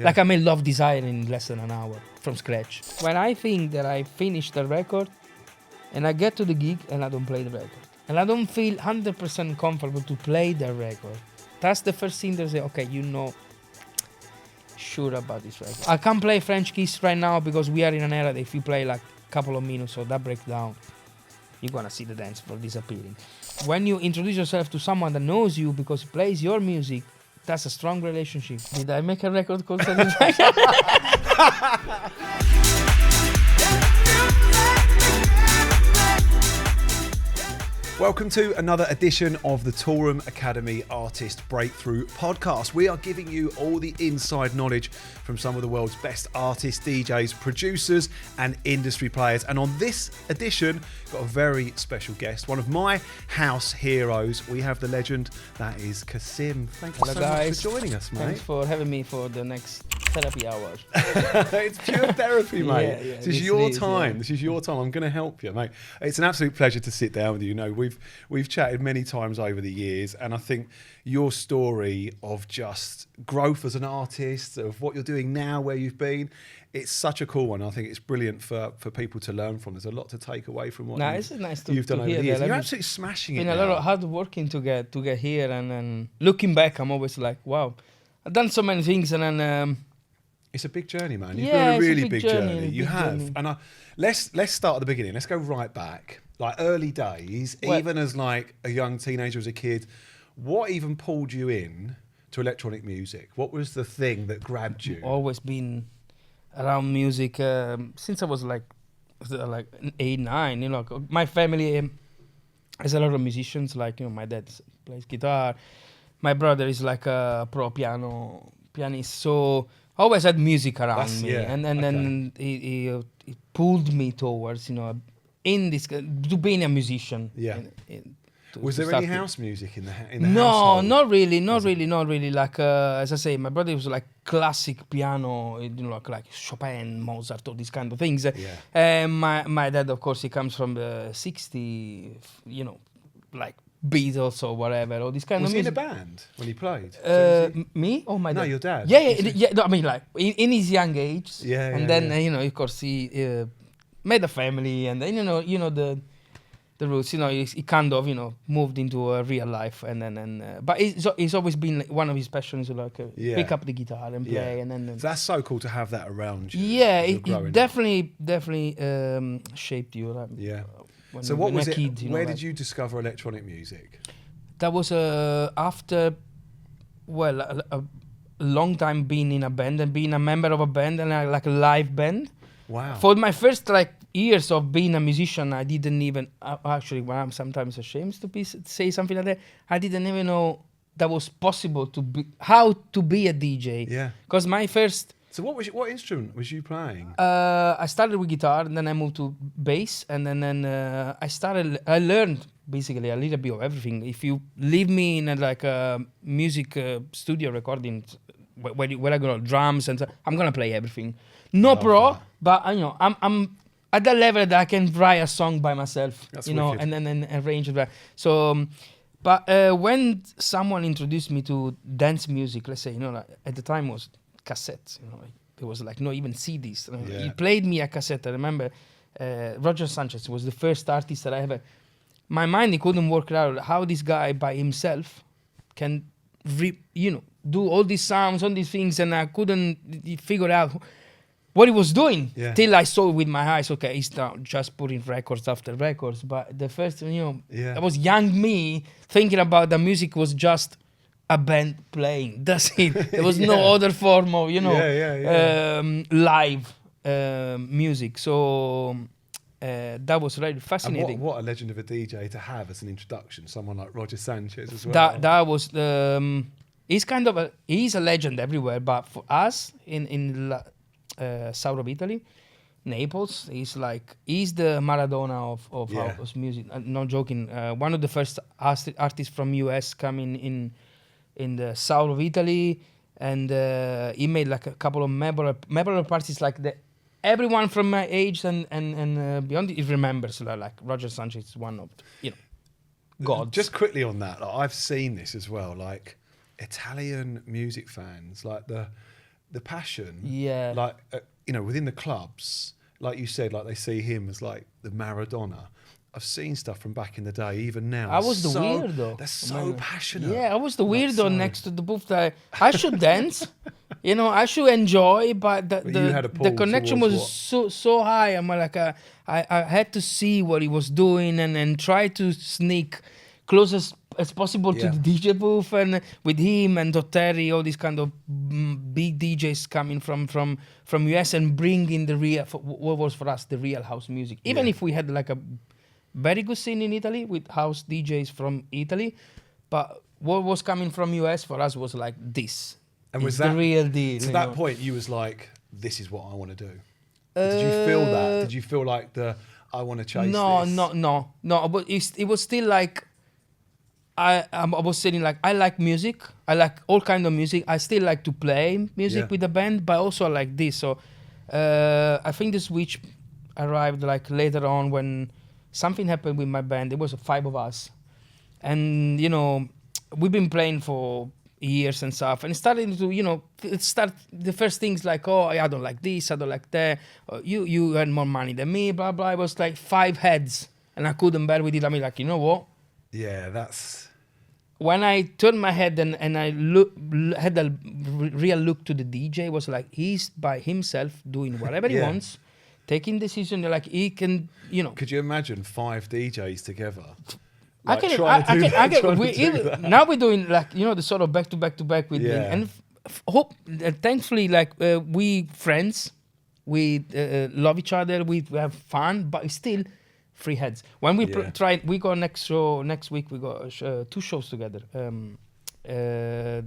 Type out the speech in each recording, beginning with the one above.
Like I made Love Desire in less than an hour from scratch. When I think that I finished the record and I get to the gig and I don't play the record and I don't feel 100% comfortable to play the record, that's the first thing they say, okay, sure about this record. I can't play French Kiss right now because we are in an era that if you play like a couple of minutes or that breaks down, you're gonna see the dance floor disappearing. When you introduce yourself to someone that knows you because he plays your music, that's a strong relationship. Did I make a record called Satisfaction? Welcome to another edition of the Toolroom Academy Artist Breakthrough Podcast. We are giving you all the inside knowledge from some of the world's best artists, DJs, producers and industry players. And on this edition, got a very special guest, one of my house heroes. We have the legend that is CASSIMM. Thank you so much for joining us, mate. Thanks for having me for the next therapy hour. It's pure therapy, mate. Yeah, this is your time. Yeah. This is your time. I'm going to help you, mate. It's an absolute pleasure to sit down with you. You know, we've chatted many times over the years, and I think your story of just growth as an artist, of what you're doing now, where you've been, it's such a cool one. I think it's brilliant for people to learn from. There's a lot to take away from what you've done over the years. You're absolutely smashing it. Been a lot of hard working to get here, and then looking back, I'm always like, wow, I've done so many things, and then. It's a big journey, man. You've been on a really big journey. You have. Journey. And let's start at the beginning. Let's go right back. Like early days, even as like a young teenager, as a kid, what even pulled you in to electronic music? What was the thing that grabbed you? Always been around music since I was like 8, 9. You know, my family has a lot of musicians. Like, you know, my dad plays guitar. My brother is like a pro pianist. So I always had music around me, then he pulled me towards, you know, in this to being a musician. Yeah. Was there any house music in the household? No, not really. Like as I say, my brother was like classic piano, you know, like Chopin, Mozart, all these kind of things. Yeah. My dad, of course, he comes from the '60s, you know, like Beatles or whatever, or this kind of music. Was he in a band when he played? Me or my dad? No, your dad. Yeah. No, I mean, like in his young age. Then you know, of course, he made a family, and then you know the roots. You know, he kind of, you know, moved into a real life, and then but it's always been like one of his passions, like pick up the guitar and play, and then. So that's so cool to have that around you. Yeah, it definitely shaped you. Like, yeah. So what was it? Kid, you know, where did you discover electronic music? That was after, a long time being in a band and being a member of a band and like a live band. Wow. For my first years of being a musician, I didn't even actually. Well, I'm sometimes ashamed to say something like that. I didn't even know that was possible how to be a DJ. Yeah. Because my first. So what instrument was you playing? I started with guitar, and then I moved to bass, and then I learned basically a little bit of everything. If you leave me in a music studio recording where I go drums and I'm gonna play everything. No pro, that. But you know, I'm at that level that I can write a song by myself. That's you wicked. know, and then arrange it. So. But when someone introduced me to dance music, let's say, you know, like, at the time was cassettes, you know, there was like no even CDs. He played me a cassette. I remember Roger Sanchez was the first artist that I ever. My mind, he couldn't work out how this guy by himself can, do all these sounds, all these things, and I couldn't figure out what he was doing till I saw it with my eyes. Okay, he's not just putting records after records, but the first, I was young me thinking about the music was just a band playing. That's it. There was no other form of, live music. So that was really fascinating. And what a legend of a DJ to have as an introduction. Someone like Roger Sanchez as well. That was he's a legend everywhere. But for us in south of Italy, Naples, he's the Maradona of house music. Not joking. One of the first artists from US coming in the south of Italy, and he made like a couple of memorable parties. Like everyone from my age and beyond, it remembers. Like Roger Sanchez is one of gods. Just quickly on that, I've seen this as well. Like Italian music fans, like the passion. Yeah. Like, within the clubs, like you said, like they see him as like the Maradona. I've seen stuff from back in the day, even now. I was the weirdo. They're so passionate. Yeah, I was the weirdo next to the booth. I should dance, I should enjoy, but the connection was so high. I'm like, I had to see what he was doing and try to sneak close as possible to the DJ booth, and with him and Dotteri, all these kind of big DJs coming from US and bringing the real, what was for us the real house music. Even if we had like a very good scene in Italy with house DJs from Italy, but what was coming from US for us was like this. And was that the real deal? To that point, you was like, "This is what I want to do." Did you feel that? Did you feel like I want to chase this? No. But it was still like I was saying, like, I like music. I like all kind of music. I still like to play music with the band, but also I like this. So I think the switch arrived like later on when something happened with my band. There was 5 of us, and we've been playing for years and stuff, and it started to the first things like, oh, I don't like this, I don't like that, you earn more money than me, blah blah. It was like 5 heads, and I couldn't bear with it. I mean, like, you know what? Yeah, that's when I turned my head and I had a real look to the DJ. It was like, he's by himself doing whatever he wants, taking decisions. Like, he can, Could you imagine 5 DJs together? Like, now we're doing like, the sort of back to back with me, and thankfully, like, we friends, we love each other, we have fun, but it's still 3 heads. When we we go next week, we got 2 shows together,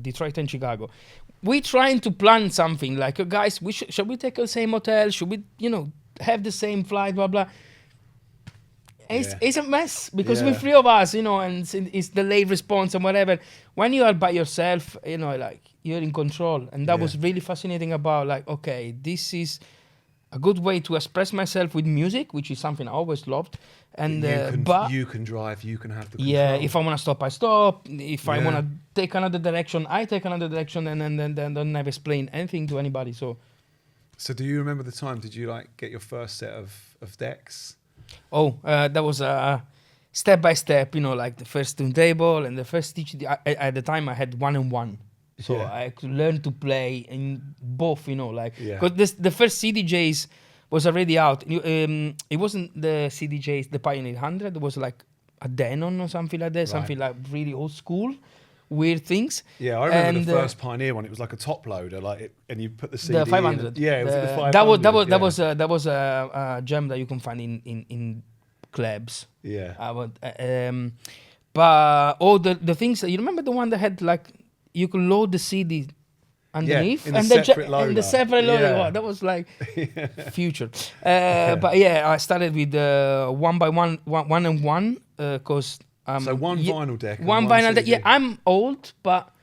Detroit and Chicago. We trying to plan something like, guys, shall we take the same hotel? Should we, have the same flight? Blah blah. It's a mess because we're 3 of us, and it's delayed response and whatever. When you are by yourself, like, you're in control, and that was really fascinating about, like, okay, this is a good way to express myself with music, which is something I always loved. And you can drive, you can have the control. Yeah, if I want to stop, I stop. If I want to take another direction, I take another direction, and then don't never explain anything to anybody. So do you remember the time? Did you like get your first set of decks? Oh, that was step by step, like the first turntable and the first teach. At the time, I had 1 and 1. So I could learn to play in both, because the first CDJs was already out. It wasn't the CDJs, the Pioneer 100. It was like a Denon or something like that, something like really old school, weird things. Yeah, I remember the first Pioneer one. It was like a top loader, and you put the CD. The 500. In. Yeah, it was the 500. That was a gem that you can find in clubs. Yeah. But all the things, you remember the one that had like, you could load the CD underneath in the separate loader. In the separate loader. Yeah. Oh, that was like future. But I started with 1 by 1 and 1 because so one vinyl deck. One vinyl deck. Yeah, I'm old, but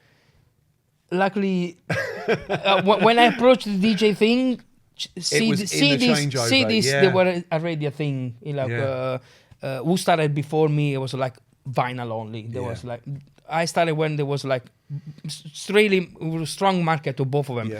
luckily when I approached the DJ thing, CDs they were already a thing. Who started before me? It was like vinyl only. There was like, I started when there was like really strong market to both of them.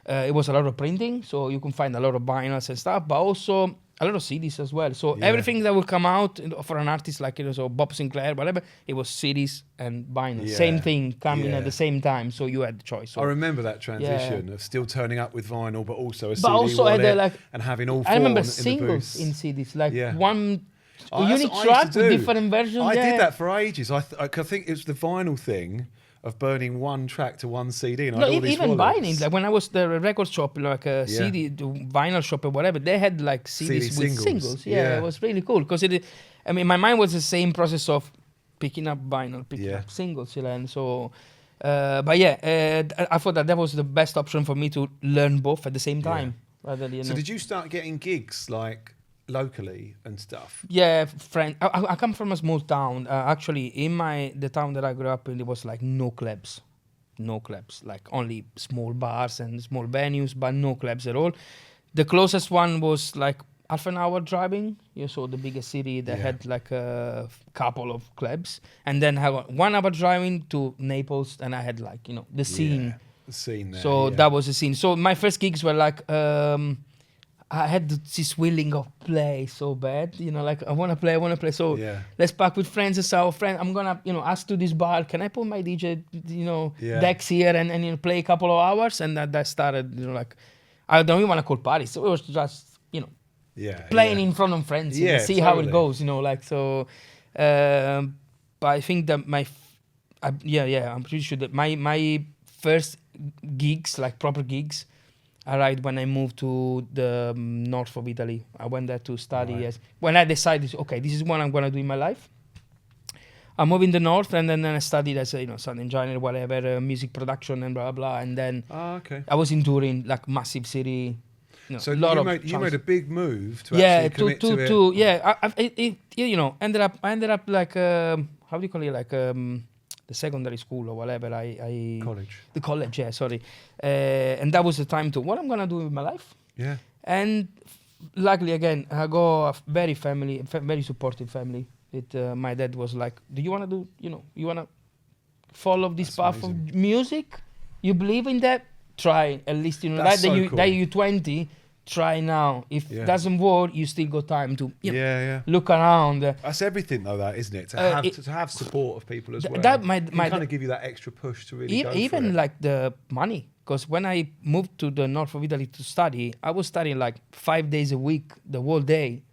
It was a lot of printing, so you can find a lot of vinyls and stuff, but also a lot of CDs as well. So everything that will come out for an artist like so Bob Sinclair, whatever, it was CDs and vinyl. Same thing coming at the same time, so you had the choice. So I remember that transition of still turning up with vinyl, but also a CD wallet, and having all 4 I remember in singles in CDs, like one Oh, unique track with different versions. I did that for ages. I think it was the vinyl thing of burning one track to one CD. And even buying, like when I was the record shop, like a CD, the vinyl shop or whatever, they had like CDs with singles. Yeah, it was really cool because my mind was the same process of picking up vinyl, picking up singles, and so. I thought that was the best option for me to learn both at the same time. Rather than, so did you start getting gigs like locally and stuff? Yeah, friend. I come from a small town. Actually, in the town that I grew up in, there was like no clubs, like only small bars and small venues, but no clubs at all. The closest one was like half an hour driving. You saw the biggest city that had like a couple of clubs, and then have 1 hour driving to Naples, and I had like the scene. scene there. So that was the scene. So my first gigs were like, I had this willing of play so bad, like I want to play. So let's pack with friends and so friend, I'm gonna, ask to this bar, can I put my DJ, decks here and play a couple of hours, and that started, like I don't even want to call parties. So it was just, playing in front of friends, see how it goes, like so. But I think that I'm pretty sure that my first gigs, like proper gigs, arrived when I moved to the north of Italy. I went there to study. Yes, when I decided, okay, this is what I'm gonna do in my life. I moved in the north, and then I studied as a sound engineer, whatever, music production and blah blah. And then I was in Turin, like massive city. So you made a big move to actually commit to it. I ended up like how do you call it, like the secondary school or whatever. The college, and that was the time to what I'm gonna do with my life. And luckily again, I got a very supportive family. My dad was like, do you want to do, you want to follow this path of music? You believe in that? Try at least, that you 20. Try now. If it doesn't work, you still got time to look around. That's everything though, that isn't it? To have support of people as well. That might kind of give you that extra push to really go even for it. Like the money, because when I moved to the north of Italy to study, I was studying like 5 days a week, the whole day.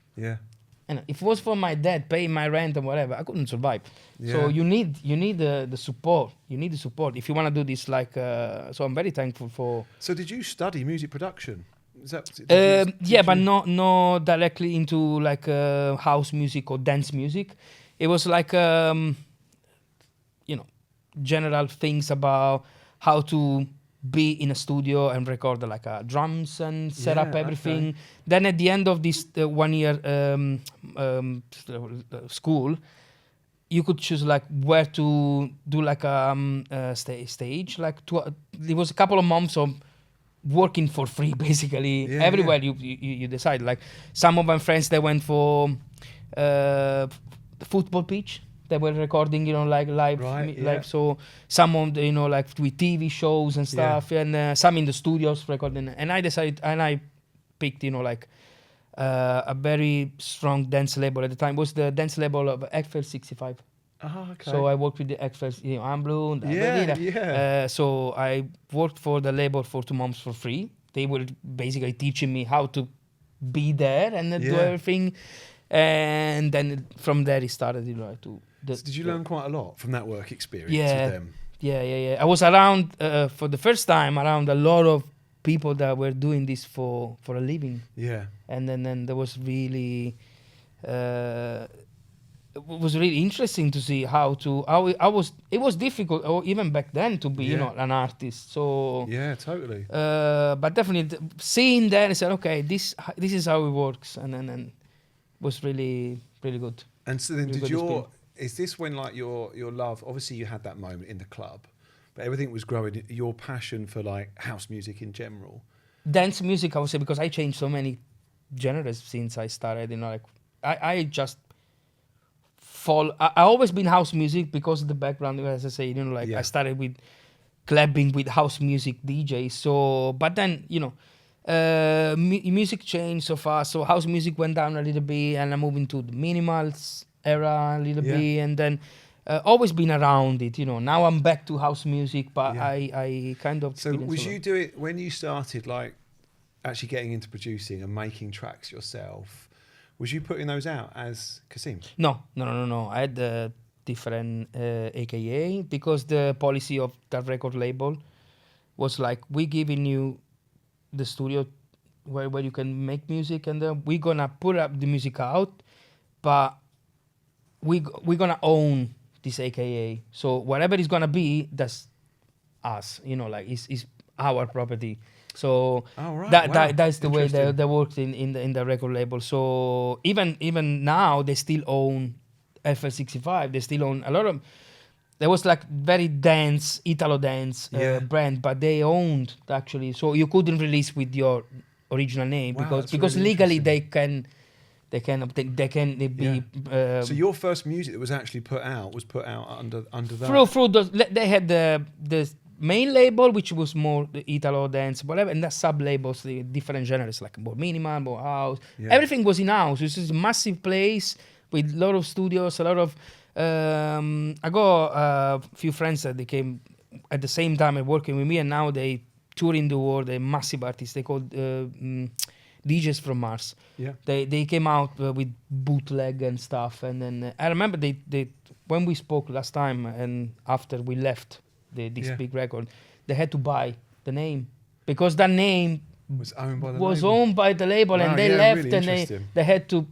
And if it was for my dad paying my rent and whatever, I couldn't survive. So you need the support. You need the support if you want to do this. Like so, I'm very thankful for. So did you study music production? But not directly into like house music or dance music. It was like general things about how to be in a studio and record like drums and set up everything. Then at the end of this 1 year school, you could choose like where to do like a stage. Like there was a couple of months of working for free basically everywhere. You decide. Like some of my friends, they went for the football pitch. They were recording, like live. So some of the, like with TV shows and stuff, and some in the studios recording. And I decided, and I picked, like a very strong dance label at the time. Was the dance label of XFL 65. So I worked with the XFL, I'm Blue. So I worked for the label for 2 months for free. They were basically teaching me how to be there and do everything. And then from there it started, to. So did you learn quite a lot from that work experience with them? Yeah. I was around for the first time around a lot of people that were doing this for a living. And then there was really it was really interesting to see it was difficult, or even back then, to be an artist. So totally. But definitely seeing that, I said, okay, this is how it works, and then was really really good. And so then really is this when like your love, obviously you had that moment in the club, but everything was growing, your passion for like house music in general? Dance music, I would say, because I changed so many genres since I started, like I just I always been house music because of the background, as I say, I started with clubbing with house music DJs. So, but then, music changed so fast. So house music went down a little bit, and I moved into the minimals era a little bit, and then always been around it. Now I'm back to house music, but I kind of. So was you do it when you started, like actually getting into producing and making tracks yourself? Was you putting those out as CASSIMM? No. I had a different AKA, because the policy of that record label was like, we giving you the studio where you can make music, and then we're gonna put up the music out, but we're gonna own this AKA. So whatever it's gonna be, that's us. It's our property. So that's the way they worked in the record label. So even now they still own FL65. They still own a lot of. There was like very dance, Italo dance brand, but they owned actually. So you couldn't release with your original name because really legally they can be. So your first music that was actually put out under that. Through they had the main label, which was more the Italo dance, whatever, and the sub labels, the different genres like more minimal, more house. Yeah. Everything was in house. This is a massive place with a lot of studios, a lot of. I got a few friends that they came at the same time and working with me, and now they tour in the world. They're massive artists. They called DJs from Mars. Yeah. They came out with bootleg and stuff, and then I remember they when we spoke last time and after we left this big record, they had to buy the name because that name was owned by the was label. owned by the label, Wow, and they yeah, left, really and interesting. they had to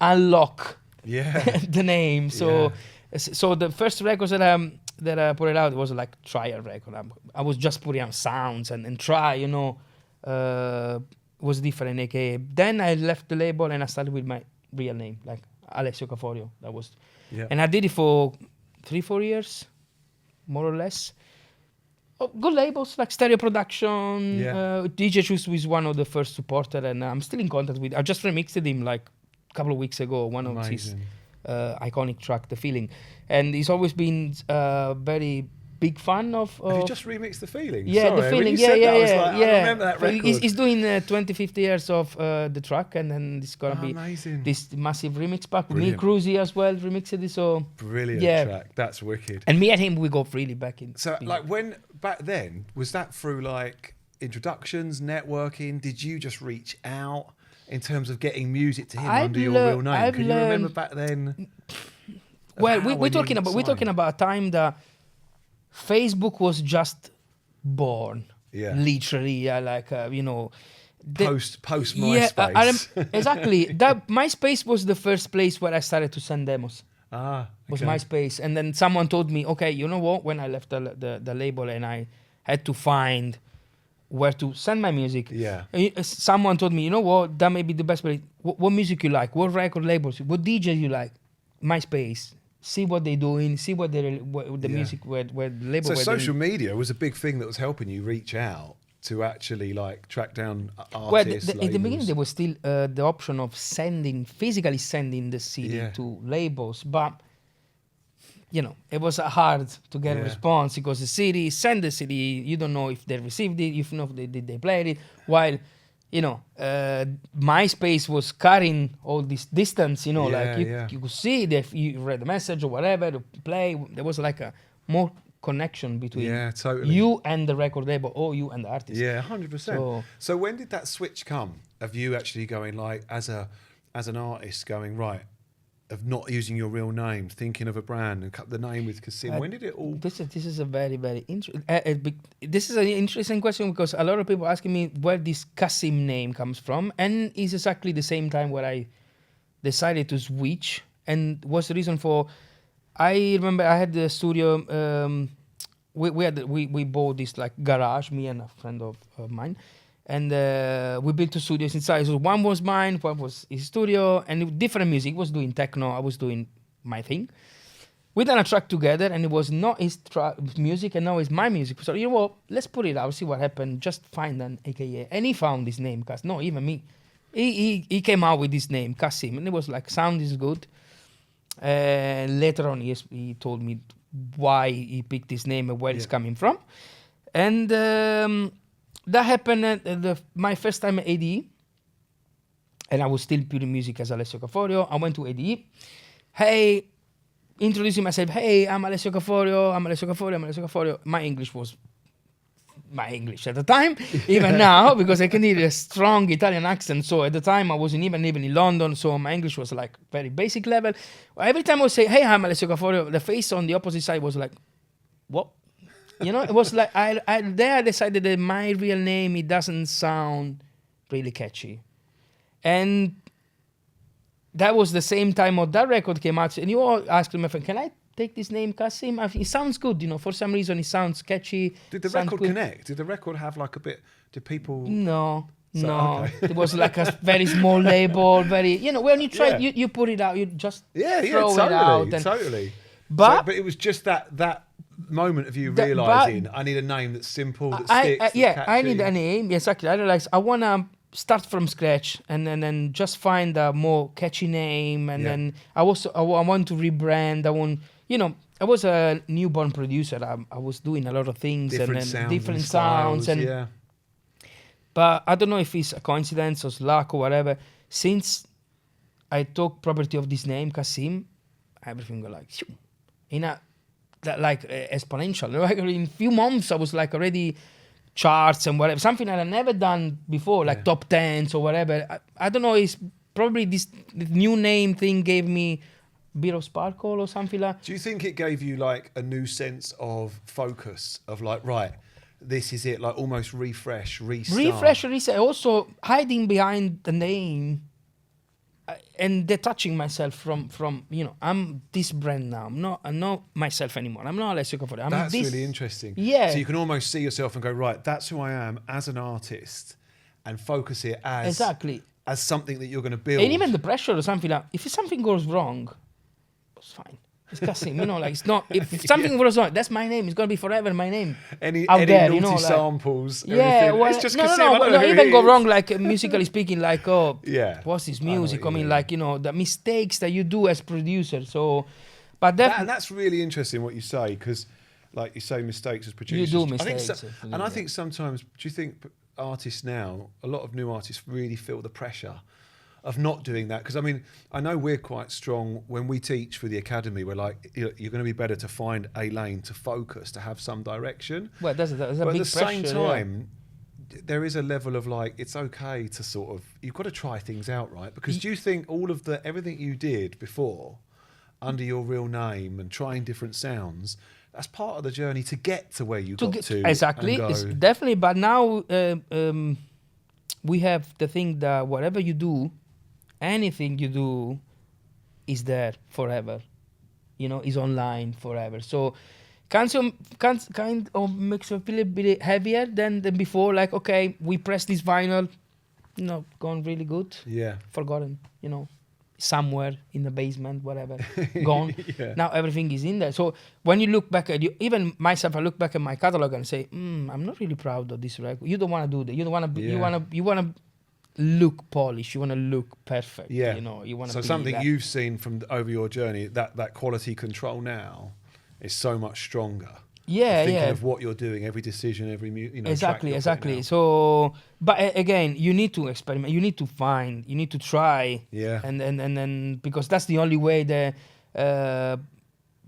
unlock Yeah. the name. So the first records that I put it out, it was like trial record. I was just putting out sounds and try, was different, aka. Then I left the label and I started with my real name, like Alessio Caforio. That was, and I did it for 3-4 years, more or less. Oh, good labels like Stereo Production. DJ Chus was one of the first supporter, and I'm still in contact with. I just remixed him like a couple of weeks ago. One of his iconic track, The Feeling, and he's always been very big fan of. Have you just remixed The Feeling? Yeah, Sorry, The Feeling. When you said that, I was like, I remember that record. He's doing 20-50 years of the track, and then it's gonna be amazing. This massive remix pack. Brilliant. Me, Cruzy as well remixed it. So Brilliant track. That's wicked. And me and him, we got really back in. So, like, when back then, was that through like introductions, networking? Did you just reach out in terms of getting music to him under your real name? Can you remember back then? Well, we're talking about a time that Facebook was just born. Yeah. Literally, Post MySpace. Exactly. That MySpace was the first place where I started to send demos. Was okay. MySpace, and then someone told me, okay, you know what? When I left the label and I had to find where to send my music, someone told me, you know what? That may be the best way. What music you like? What record labels? What DJs you like? MySpace. See what they're doing. See what the music where the label. So were social doing. media was a big thing that was helping you reach out to actually like track down artists. Well, in the beginning there was still the option of physically sending the CD to labels, but it was hard to get a response because the CD, send the CD, you don't know if they received it, if not they played it, while MySpace was carrying all this distance, you could see it if you read the message or whatever to play. There was like a more connection between you and the record label or you and the artist. Yeah, 100%. So when did that switch come of you actually going like as an artist going right, of not using your real name, thinking of a brand and cut the name with CASSIMM? When did it all? This is a very, very interesting. This is an interesting question because a lot of people asking me where this CASSIMM name comes from, and it's exactly the same time where I decided to switch. And what's the reason for? I remember I had the studio. We bought this like garage, me and a friend of mine. And we built two studios inside. So one was mine, one was his studio, and different music. He was doing techno, I was doing my thing. We done a track together, and it was not his music, and now it's my music. So you know what? Let's put it out, see what happened. Just find an AKA, and he found his name. Cause no, even me, he came out with his name, CASSIMM, and it was like sound is good. Later on, he told me why he picked his name and where it's coming from, and. That happened at my first time at ADE, and I was still putting music as Alessio Caforio. I went to ADE. Hey, introducing myself. Hey, I'm Alessio Caforio. I'm Alessio Caforio. I'm Alessio Caforio. My English was my English at the time, even now, because I can hear a strong Italian accent. So at the time, I wasn't even living in London, so my English was like very basic level. Every time I would say, hey, I'm Alessio Caforio, the face on the opposite side was like, what? It was like I decided that my real name, it doesn't sound really catchy, and that was the same time when that record came out. And you all asked my friend, "Can I take this name, CASSIMM? I think it sounds good, For some reason, it sounds catchy." Did the record connect? Did the record have like a bit? Did people? No. It was like a very small label. Very, when you try, you put it out, you just throw it out. Totally. But it was just that moment of you realizing I need a name that's simple, that sticks. That's catchy. I need a name. Exactly. I realized I wanna start from scratch and then just find a more catchy name. And then I want to rebrand. I want I was a newborn producer. I was doing a lot of things different sounds and yeah. But I don't know if it's a coincidence or luck or whatever. Since I took property of this name, CASSIMM, everything go like exponential. Like in a few months, I was like already charts and whatever. Something that I never done before, like top 10s or whatever. I don't know. It's probably the new name thing gave me a bit of sparkle or something like. Do you think it gave you like a new sense of focus of like, right, this is it, like almost refresh, reset. Also hiding behind the name and detaching myself from I'm this brand now. I'm not myself anymore. I'm not Alessio Caforio. That's really interesting. Yeah. So you can almost see yourself and go, right, that's who I am as an artist, and focus it as something that you're going to build. And even the pressure or something like, if something goes wrong, it's fine. It's CASSIMM, like it's not. If something goes wrong, that's my name. It's gonna be forever my name. Any there, naughty samples? Yeah, well, it's just no. Even go wrong, like musically speaking, like what's this music? I mean, like the mistakes that you do as producer. So, but that's really interesting what you say, because, like you say, mistakes as producers. You do mistakes, I think sometimes. Do you think artists now, a lot of new artists, really feel the pressure of not doing that? Because I mean, I know we're quite strong when we teach for the academy. We're like, you're going to be better to find a lane to focus, to have some direction. Well, there's a big pressure. But at the same time, there is a level of like, it's okay to sort of, you've got to try things out, right? Because do you think all of everything you did before under your real name and trying different sounds, that's part of the journey to get to where you got to? Exactly, it's definitely. But now we have the thing that whatever you do, anything you do is there forever, is online forever. So kind of makes you feel a bit heavier than before. Like, okay, we press this vinyl, gone really good. Yeah. Forgotten, somewhere in the basement, whatever, gone. Now everything is in there. So when you look back at even myself, I look back at my catalog and say, I'm not really proud of this record. You don't want to do that. You don't want to. You want to look polished. You want to look perfect. Yeah. You want to. So something you've seen from over your journey, that quality control now is so much stronger. Yeah, thinking of what you're doing, every decision, every exactly. So, but again, you need to experiment. You need to find. You need to try. Yeah. And then because that's the only way that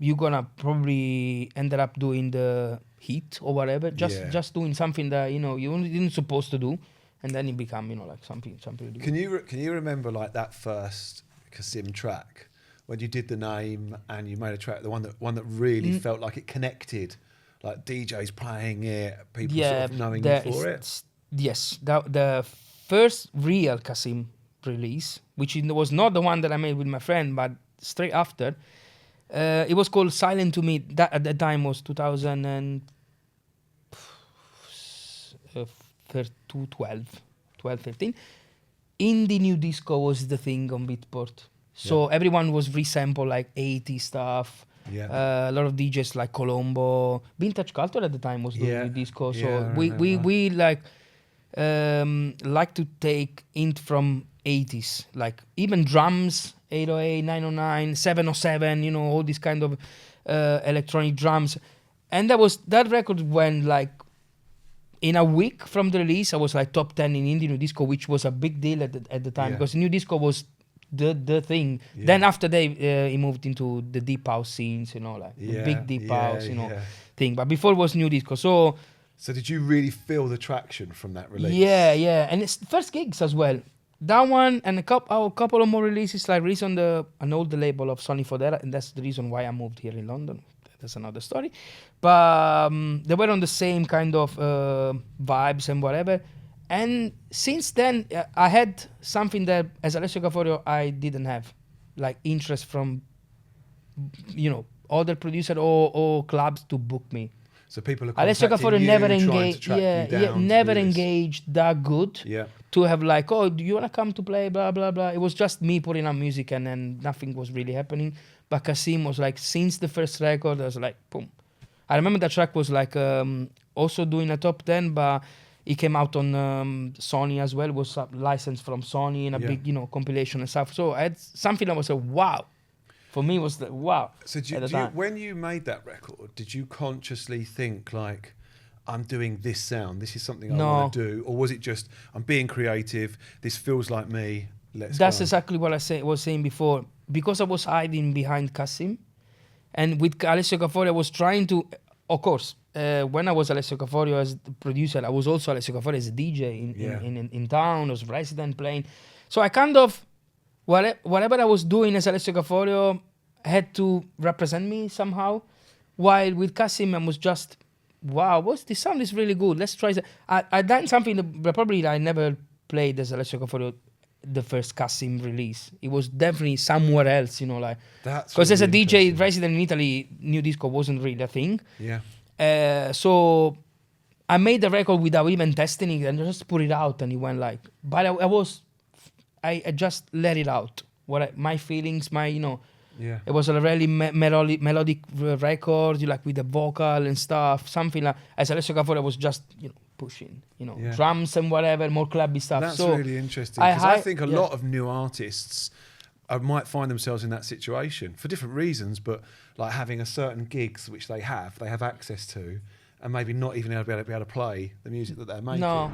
you're gonna probably end up doing the hit or whatever. Just doing something that you didn't supposed to do, and then it become like something to do. Can you remember like that first CASSIMM track when you did the name and you made a track, the one that really felt like it connected? Like DJs playing it, people sort of knowing you for it. Yes, the first real CASSIMM release, which was not the one that I made with my friend, but straight after, it was called Silent to Me. That at the time was 2012, 13. Indie new disco was the thing on Beatport. So everyone was resample like 80 stuff. Yeah. A lot of DJs like Colombo, Vintage Culture at the time was doing disco. So we like to take int from 80s, like even drums, 808, 909, 707, all these kind of electronic drums. And that record went like in a week from the release. I was like top 10 in indie new disco, which was a big deal at the time because new disco was the thing. Then after he moved into the deep house scenes, the big deep house, thing. But before it was new disco. So did you really feel the traction from that release? Yeah. And it's first gigs as well. That one and a couple of more releases, like released on an old label of Sonny Fodera, and that's the reason why I moved here in London. That's another story. But they were on the same kind of vibes and whatever. And since then, I had something that, as Alessio Caforio, I didn't have, like interest from, other producers or clubs to book me. So people are Alessio Caforio never engaged. Engaged that good to have like, do you want to come to play, blah, blah, blah. It was just me putting on music and then nothing was really happening. But CASSIMM was like, since the first record, I was like, boom. I remember that track was like also doing a top 10, but it came out on Sony as well. It was licensed from Sony in a big, compilation and stuff. So I had something that was a wow For me, it was wow. So when you made that record, did you consciously think like, I'm doing this sound, this is something I want to do? Or was it just, I'm being creative, this feels like me, That's exactly what I was saying before. Because I was hiding behind CASSIMM, and with Alessio Caforio, I was trying to, of course, when I was Alessio Caforio as the producer, I was also Alessio Caforio as a DJ in town, I was resident playing. So I kind of, whatever I was doing as Alessio Caforio had to represent me somehow. While with CASSIMM, I was just, wow, this sound is really good. Let's try. I done something that probably I never played as Alessio Caforio, the first CASSIMM release. It was definitely somewhere else, like. Because as a DJ resident in Italy, new disco wasn't really a thing. Yeah. So I made the record without even testing it and just put it out, and it went like. But I just let it out. My feelings, Yeah. It was a really melodic record, like with the vocal and stuff. Something like as Alessio Caforio was just pushing, drums and whatever, more clubby stuff. That's really interesting, because I think a lot of new artists might find themselves in that situation for different reasons, but like having a certain gigs which they have access to, and maybe not even be able to play the music that they're making. No.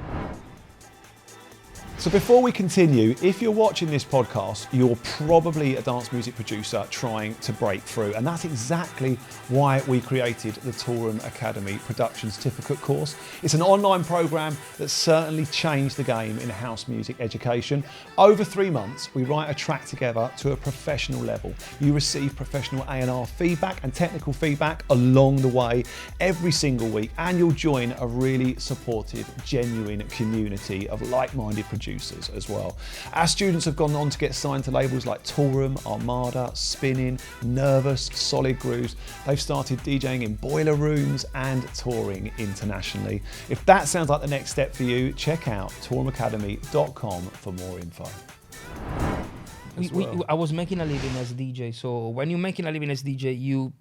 So before we continue, if you're watching this podcast, you're probably a dance music producer trying to break through. And that's exactly why we created the Toolroom Academy Production Certificate course. It's an online program that certainly changed the game in house music education. Over 3 months, we write a track together to a professional level. You receive professional A&R feedback and technical feedback along the way every single week. And you'll join a really supportive, genuine community of like-minded producers as well. Our students have gone on to get signed to labels like Toolroom, Armada, Spinning, Nervous, Solid Grooves. They've started DJing in boiler rooms and touring internationally. If that sounds like the next step for you, check out toolroomacademy.com for more info. I was making a living as a DJ, so when you're making a living as a DJ, you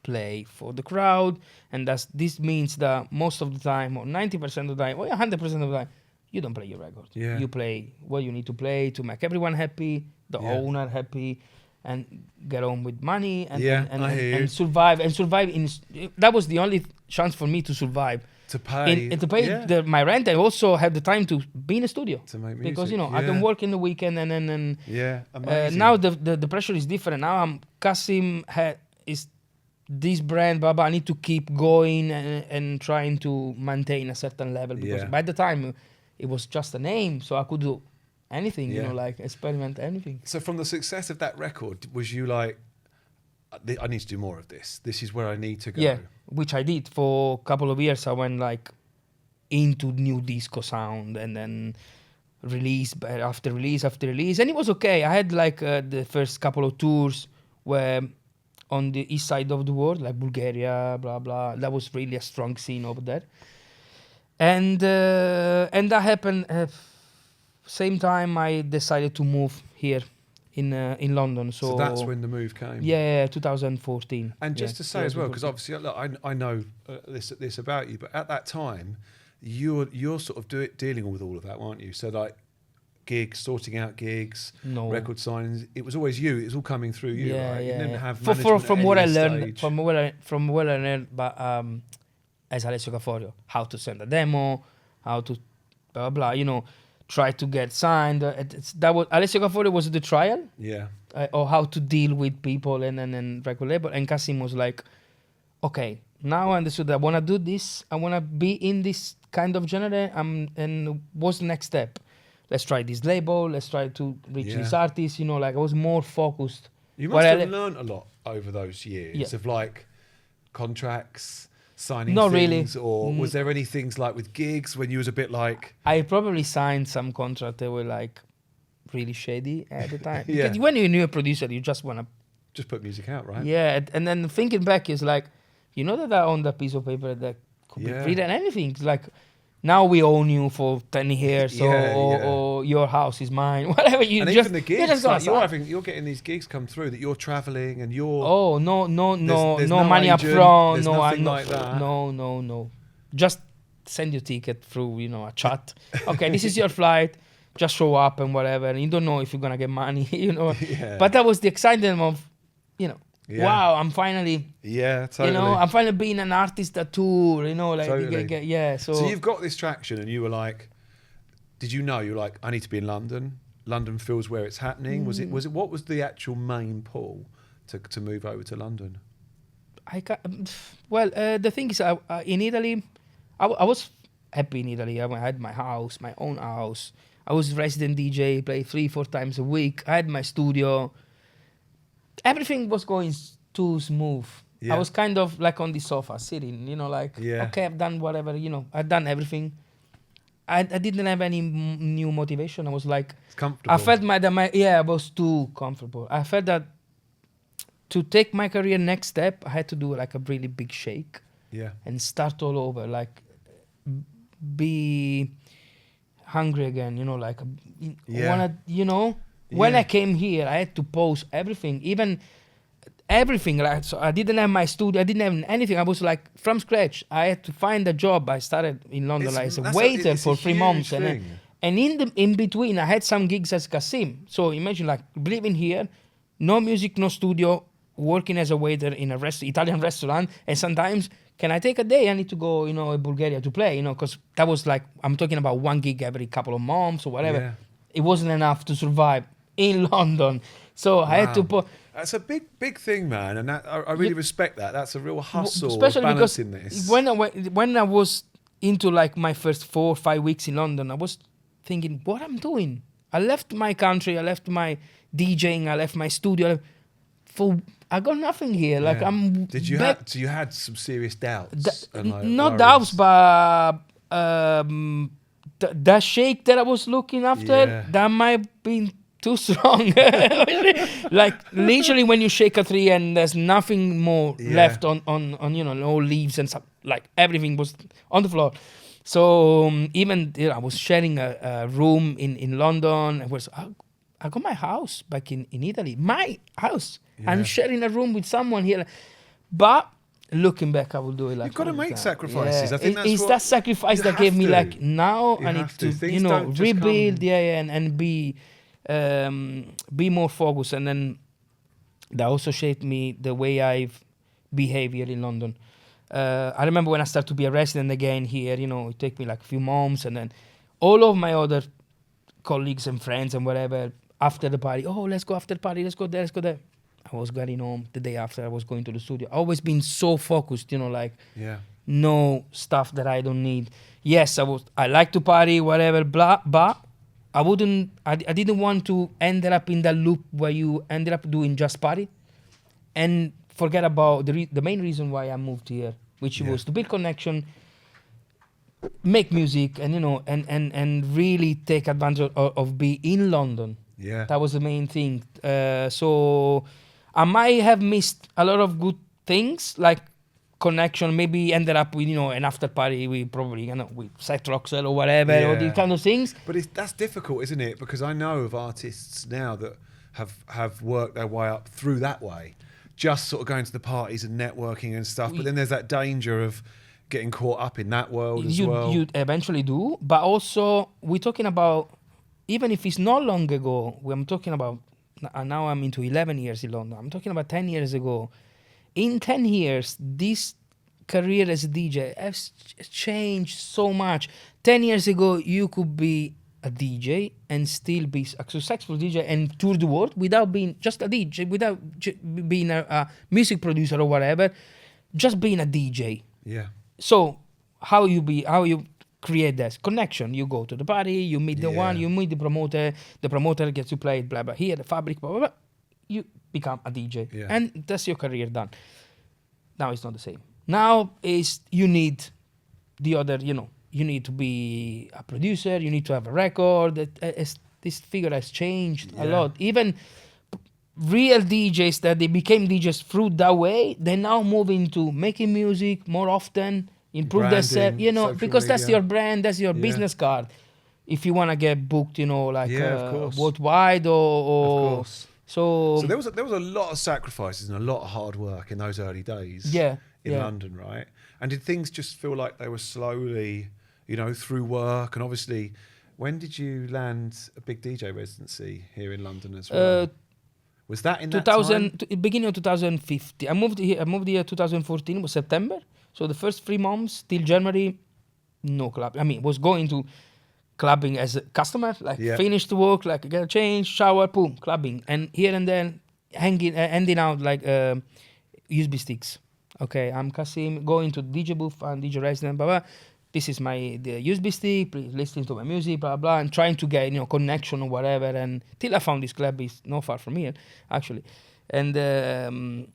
play for the crowd, and this means that most of the time, or 90% of the time, or 100% of the time, you don't play your record. Yeah. You play what you need to play to make everyone happy, the owner happy, and get on with money and survive. And survive that was the only chance for me to survive. To pay my rent, and also have the time to be in the studio. To make music. Because I can work in the weekend and amazing. Now the pressure is different. Now CASSIMM is this brand, but I need to keep going and trying to maintain a certain level, because by the time it was just a name, so I could do anything, like experiment anything. So from the success of that record, was you like, I need to do more of this. This is where I need to go. Yeah, which I did for a couple of years. I went like into new disco sound, and then release after release, and it was okay. I had like the first couple of tours where on the east side of the world, like Bulgaria, blah blah. That was really a strong scene over there. And that happened. Same time I decided to move here in London. So that's when the move came. Yeah, 2014. And just to say as well, because obviously look, I know this about you, but at that time, you're sort of dealing with all of that, weren't you? So like gigs, sorting out gigs, record signings. It was always you. It was all coming through you. Right? You didn't have from what I learned, from what I learned, but as Alessio Caforio, how to send a demo, how to blah blah, try to get signed. That was Alessio Caforio was the trial, or how to deal with people and record label. And CASSIMM was like, okay, now I understood. I want to do this. I want to be in this kind of genre. And what's the next step? Let's try this label. Let's try to reach this artist. Like I was more focused. You must have learned a lot over those years of like contracts, signing things, or was there any things like with gigs when you was a bit like... I probably signed some contracts that were like really shady at the time. Because when you're a new producer, you just want to... Just put music out, right? Yeah, and then thinking back is like, that I own that piece of paper that could be written anything. It's like, now we own you for 10 years, or your house is mine, whatever. And even the gigs, like you're getting these gigs come through that you're traveling and you're... Oh, no money up front. No, nothing like that. No. Just send your ticket through, a chat. Okay, this is your flight. Just show up and whatever. And you don't know if you're going to get money, But that was the excitement of you know, Yeah. wow, I'm finally, Yeah, totally. you know, I'm finally being an artist that tour, you know, like, Totally. yeah. So you've got this traction, and you were like, did you know? You're like, I need to be in London. London feels where it's happening. Was it? What was the actual main pull to move over to London? Well, the thing is, in Italy, I was happy in Italy. I had my house, my own house. I was resident DJ, play 3-4 times a week. I had my studio. Everything was going too smooth. Yeah. I was kind of like on the sofa, sitting, you know, like, okay, I've done whatever, you know, I've done everything. I didn't have any new motivation. I was like, It's comfortable. I felt I was too comfortable. I felt that to take my career next step, I had to do like a really big shake. Yeah. And start all over, like be hungry again, you know, like wanna, you know. When I came here, I had to pause everything, even everything. Like, so I didn't have my studio, I didn't have anything. I was like from scratch. I had to find a job. I started in London as a waiter for 3 months, and in between, I had some gigs as CASSIMM. So imagine like living here, no music, no studio, working as a waiter in a Italian restaurant, and sometimes, can I take a day? I need to go, you know, in Bulgaria to play, you know, because that was like, I'm talking about 1 gig every couple of months or whatever. Yeah. It wasn't enough to survive in London. So I had to put... That's a big thing, man, and that, I really respect that. That's a real hustle, especially balancing because this. when I was into like my first 4 or 5 weeks in London, I was thinking, what I'm doing? I left my country, I left my DJing, I left my studio. I got nothing here. Like I'm. So you had some serious doubts? Not doubts, but that shake that I was looking after, that might have been too strong. Like literally, when you shake a tree and there's nothing more left on you know, no leaves and stuff, like everything was on the floor. So even I was sharing a room in London. I got my house back in Italy. My house. Yeah. I'm sharing a room with someone here. But looking back, I will do it like... You've got to make sacrifices. I think it's that sacrifice that gave me like, now I need to, you know, rebuild, and be more focused. And then that also shaped me the way I've behaved here in London. I remember when I started to be a resident again here, you know, it took me like a few months, and then all of my other colleagues and friends and whatever, after the party, let's go after the party, let's go there. I was getting home the day after I was going to the studio. I always been so focused, you know, like no stuff that I don't need. Yes, I like to party, whatever, blah, but I didn't want to end up in that loop where you ended up doing just party and forget about the main reason why I moved here, which was to build connection, make music, and, you know, and really take advantage of being in London. Yeah. That was the main thing. So I might have missed a lot of good things, like connection, maybe ended up with, you know, an after party, we probably, you know, with Seth Roxel or whatever, or these kind of things. But that's difficult, isn't it? Because I know of artists now that have worked their way up through that way, just sort of going to the parties and networking and stuff. But then there's that danger of getting caught up in that world as well. You eventually do, but also we're talking about, even if it's not long ago, I'm talking about, now I'm into 11 years in London, I'm talking about 10 years ago. In 10 years, this career as a DJ has changed so much. 10 years ago, you could be a DJ and still be a successful DJ and tour the world without being just a DJ, without being a music producer or whatever, just being a DJ. Yeah. So how you create that connection? You go to the party, you meet the one, you meet the promoter gets you play, blah, blah, here, the fabric, blah, blah, blah. You become a DJ. Yeah. And that's your career done. Now it's not the same. Now you need the other, you know, you need to be a producer, you need to have a record. This figure has changed a lot. Even real DJs that they became DJs through that way, they now move into making music more often, improve themselves, you know, because media. That's your brand, that's your business card. If you want to get booked, you know, like worldwide or of course. So there was a lot of sacrifices and a lot of hard work in those early days in London, right? And did things just feel like they were slowly, you know, through work? And obviously, when did you land a big DJ residency here in London as well? Was that in that 2000, time? beginning of 2015. I moved here 2014, was September. So the first 3 months till January, no club. I mean, was going to clubbing as a customer, like finish the work, like get a change, shower, boom, clubbing. And here and then handing out like USB sticks. Okay, I'm Cassim, going to DJ booth and DJ resident, blah, blah. This is the USB stick, please listen to my music, blah, blah, and trying to get, connection or whatever. And till I found this club is not far from here, actually. And the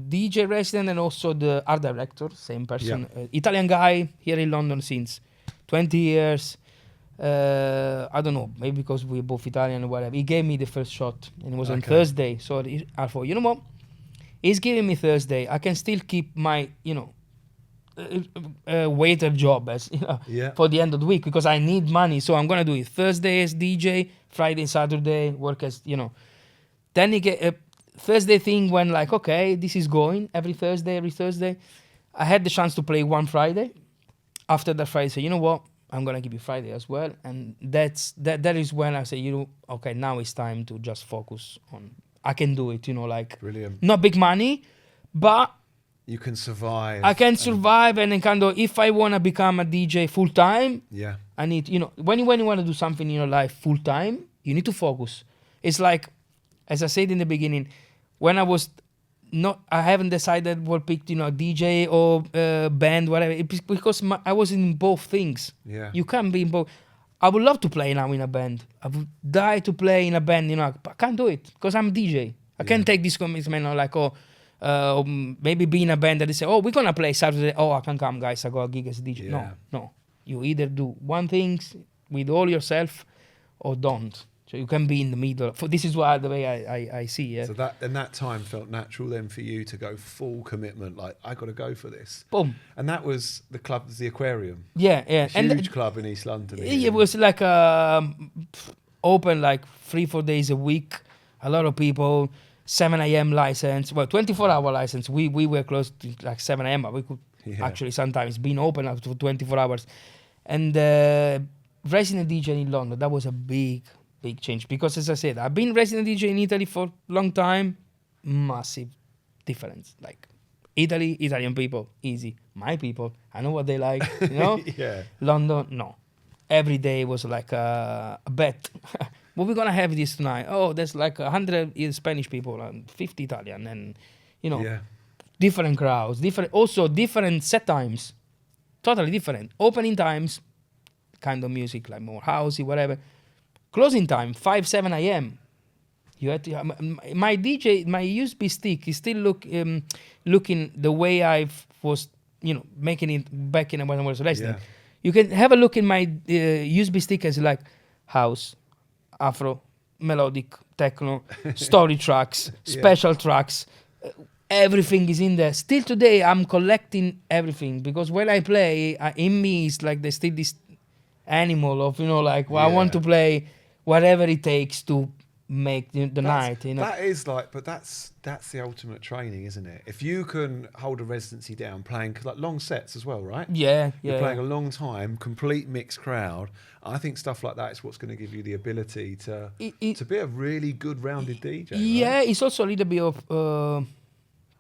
DJ resident and also the art director, same person, Italian guy here in London since 20 years. I don't know, maybe because we're both Italian or whatever. He gave me the first shot, and it was on Thursday. So I thought, you know what? He's giving me Thursday. I can still keep my, waiter job as for the end of the week because I need money. So I'm gonna do it Thursday as DJ, Friday, Saturday work as Then he get a Thursday thing when like okay, this is going every Thursday. I had the chance to play one Friday. After that Friday, say you know what, I'm gonna give you Friday as well, and that is when I say okay, now it's time to just focus on. I can do it, like brilliant. Not big money, but. You can survive. I can survive, and then kind of if I want to become a DJ full time, I need when you want to do something in your life full time, you need to focus. It's like, as I said in the beginning, when I haven't decided what picked DJ or band, whatever. It's because I was in both things. Yeah, you can't be in both. I would love to play now in a band. I would die to play in a band, but I can't do it because I'm DJ. I can't take this commitment like maybe be in a band that they say, oh, we're gonna play Saturday. Oh, I can't come, guys. I got a gig as a DJ. No. You either do one thing with all yourself or don't. So you can be in the middle. This is the way I see it. So that time felt natural then for you to go full commitment. Like I got to go for this. Boom. And that was the Aquarium. Yeah. Huge club in East London. It was like open like 3-4 days a week. A lot of people. 7 a.m. license, 24-hour license. We were close to like 7 a.m., but we could actually sometimes been open up to 24 hours. And resident DJ in London, that was a big change. Because as I said, I've been resident DJ in Italy for a long time. Massive difference. Like Italy, Italian people, easy. My people, I know what they like, London, no. Every day was like a bet. What we're gonna have this tonight? Oh, there's like 100 Spanish people and 50 Italian, and different crowds, different set times, totally different. Opening times, kind of music like more housey, whatever. Closing time 5-7 a.m. You had to. My USB stick is still looking the way I was, making it back in when I was resident. You can have a look in my USB stick as like house. Afro, melodic, techno, story tracks, special tracks, everything is in there. Still today, I'm collecting everything because when I play, in me, it's like there's still this animal of, I want to play whatever it takes to make the night. That is like, but that's the ultimate training, isn't it? If you can hold a residency down, playing like long sets as well, right? You're playing a long time, complete mixed crowd. I think stuff like that is what's going to give you the ability to be a really good rounded DJ. Yeah, right? It's also a little bit of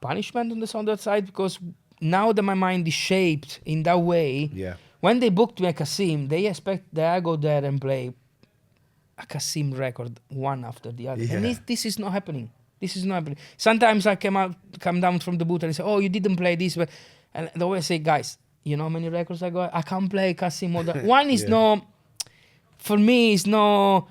punishment on the other side because now that my mind is shaped in that way, when they booked me at CASSIMM, they expect that I go there and play a CASSIMM record one after the other. And this is not happening. Sometimes I come down from the booth and say, oh, you didn't play this. And they always say, guys, you know how many records I got? I can't play CASSIMM more than one is no, for me, it's no,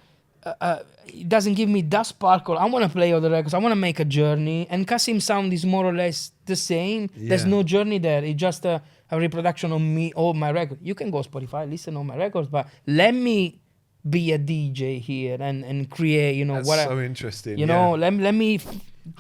it doesn't give me that sparkle. I want to play other records. I want to make a journey. And CASSIMM sound is more or less the same. There's no journey there. It's just a reproduction of me, all my records. You can go Spotify, listen to all my records, but let me be a DJ here and create, That's whatever. So interesting. Let me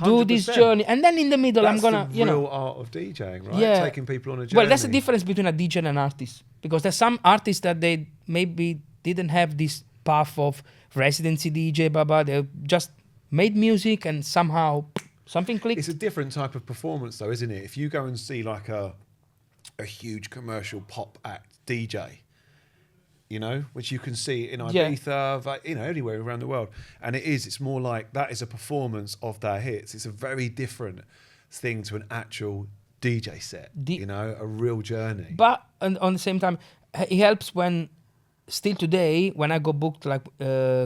do this journey, and then in the middle, that's I'm gonna, the real art of DJing, right? Taking people on a journey. Well, that's the difference between a DJ and an artist, because there's some artists that they maybe didn't have this path of residency DJ, they just made music and somehow something clicked. It's a different type of performance, though, isn't it? If you go and see like a huge commercial pop act DJ, you know, which you can see in Ibiza, like, you know, anywhere around the world. And it's more like that is a performance of their hits. It's a very different thing to an actual DJ set, you know, a real journey. But on the same time, it helps when, still today, when I go booked like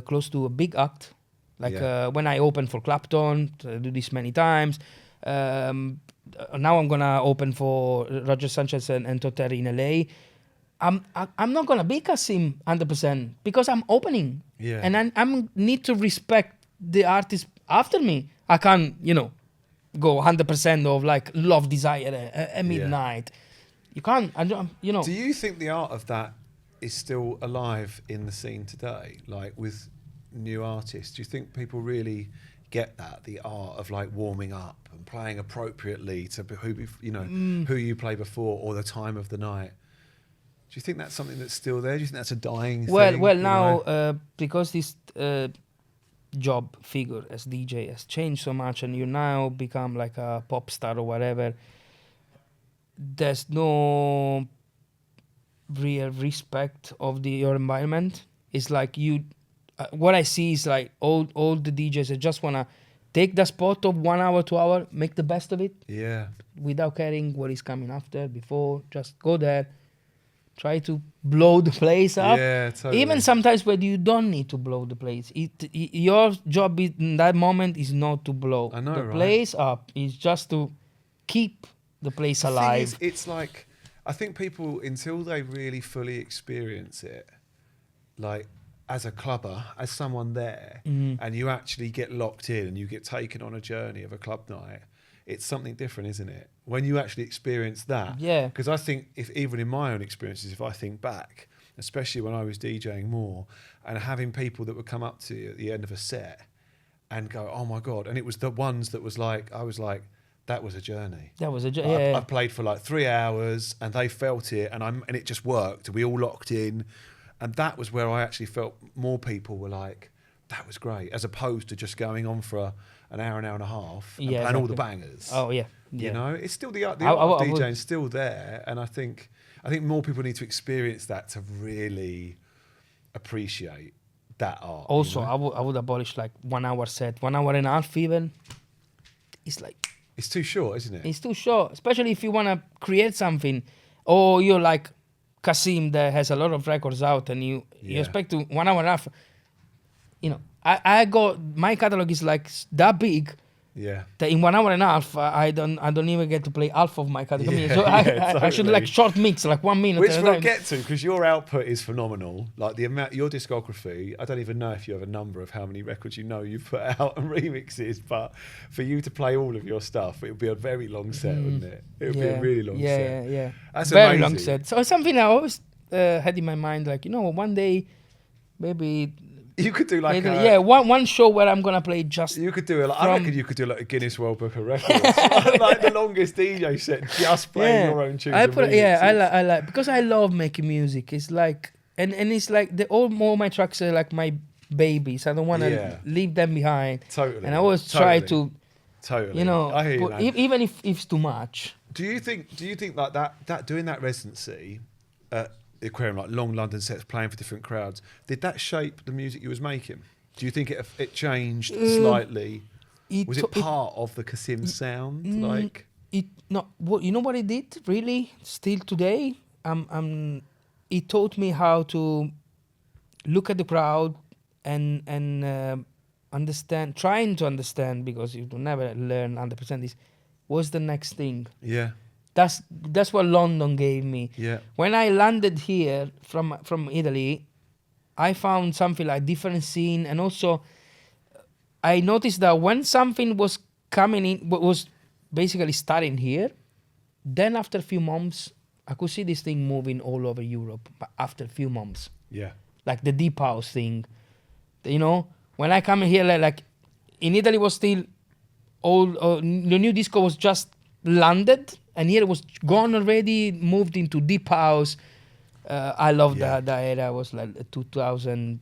close to a big act, like when I open for Clapton, I do this many times. Now I'm gonna open for Roger Sanchez and Totter in LA. I'm not gonna be CASSIMM 100% because I'm opening, and I'm need to respect the artist after me. I can't, you know, go 100% of like Love Desire at midnight. You can't. You know. Do you think the art of that is still alive in the scene today? Like with new artists, do you think people really get that, the art of like warming up and playing appropriately to who you play before or the time of the night? Do you think that's something that's still there? Do you think that's a dying thing? Well, now because this job figure as DJ has changed so much, and you now become like a pop star or whatever, there's no real respect of your environment. It's like you. What I see is like all the DJs that just wanna take the spot of 1 hour, 2 hour, make the best of it. Yeah. Without caring what is coming after, before, just go there, try to blow the place up. Yeah, totally. Even sometimes when you don't need to blow the place, your job in that moment is not to blow the place up. It's just to keep the place alive. Thing is, it's like, I think people, until they really fully experience it, like, as a clubber, as someone there, and you actually get locked in and you get taken on a journey of a club night, it's something different, isn't it? When you actually experience that. Yeah. Because I think, even in my own experiences, if I think back, especially when I was DJing more, and having people that would come up to you at the end of a set and go, oh my God, and it was the ones that was like, I was like, that was a journey. That was a journey. I played for like 3 hours and they felt it, and it just worked. We all locked in. And that was where I actually felt more people were like, that was great, as opposed to just going on for an hour and a half and playing all the bangers. Oh, yeah. You know, it's still the art of DJing is still there. And I think more people need to experience that to really appreciate that art. Also, you know? I would abolish like 1 hour set, 1 hour and a half even. It's like... It's too short, isn't it? It's too short, especially if you want to create something. Or you're like... CASSIMM that has a lot of records out, and you expect to 1 hour and a half. You know, I got my catalog is like that big. Yeah. That in 1 hour and a half, I don't even get to play half of my catalog. Yeah, so totally. I should like short mix, like 1 minute. Which we'll get to, because your output is phenomenal. Like the amount, your discography, I don't even know if you have a number of how many records you've put out and remixes, but for you to play all of your stuff, it would be a very long set, wouldn't it? It would be a really long set. Yeah. That's very amazing. long set. So something I always had in my mind, like, you know, one day, maybe... You could do like one show where I'm gonna play just. You could do I reckon you could do like a Guinness World Book of Records, like the longest DJ set, just playing your own tunes. I like because I love making music. It's like and it's like all my tracks are like my babies. I don't want to leave them behind. Totally. And I always try to. Totally. You know, I hear you, even if it's too much. Do you think like that doing that residency? The aquarium, like long London sets, playing for different crowds. Did that shape the music you was making? Do you think it changed slightly? Was it part of the CASSIMM sound? You know what it did really? Still today, it taught me how to look at the crowd and understand, trying to understand, because you will never learn 100% this. What's the next thing? Yeah. That's what London gave me. Yeah. When I landed here from Italy, I found something like different scene, and also I noticed that when something was coming in, was basically starting here, then after a few months, I could see this thing moving all over Europe. But after a few months, like the deep house thing, you know, when I come here, like in Italy was still the new disco was just landed. And here it was gone already, moved into deep house. I love that era. It was like 2000,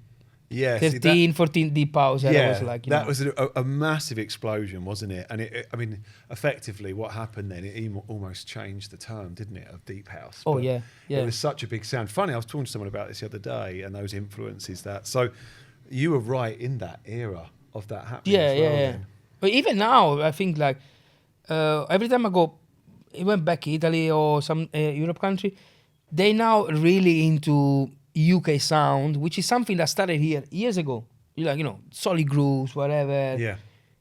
Yeah, 13, 14 deep house. And I was like, that was a massive explosion, wasn't it? And I mean, effectively, what happened then? It almost changed the term, didn't it, of deep house? Oh but yeah. It was such a big sound. Funny, I was talking to someone about this the other day, and those influences that. So, you were right in that era of that happening. Yeah, as well, yeah. then. But even now, I think like every time I go, even back Italy or some Europe country, they now really into UK sound, which is something that started here years ago. Like, solid grooves, whatever. Yeah.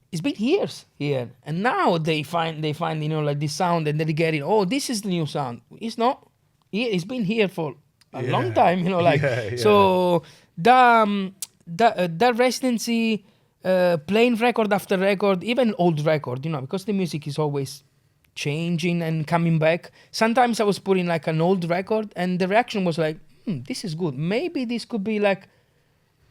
It's been years here, and now they find like this sound, and they get it. Oh, this is the new sound. It's not. It's been here for a long time. So that residency, playing record after record, even old record. Because the music is always changing and coming back. Sometimes I was putting like an old record, and the reaction was like, this is good. Maybe this could be like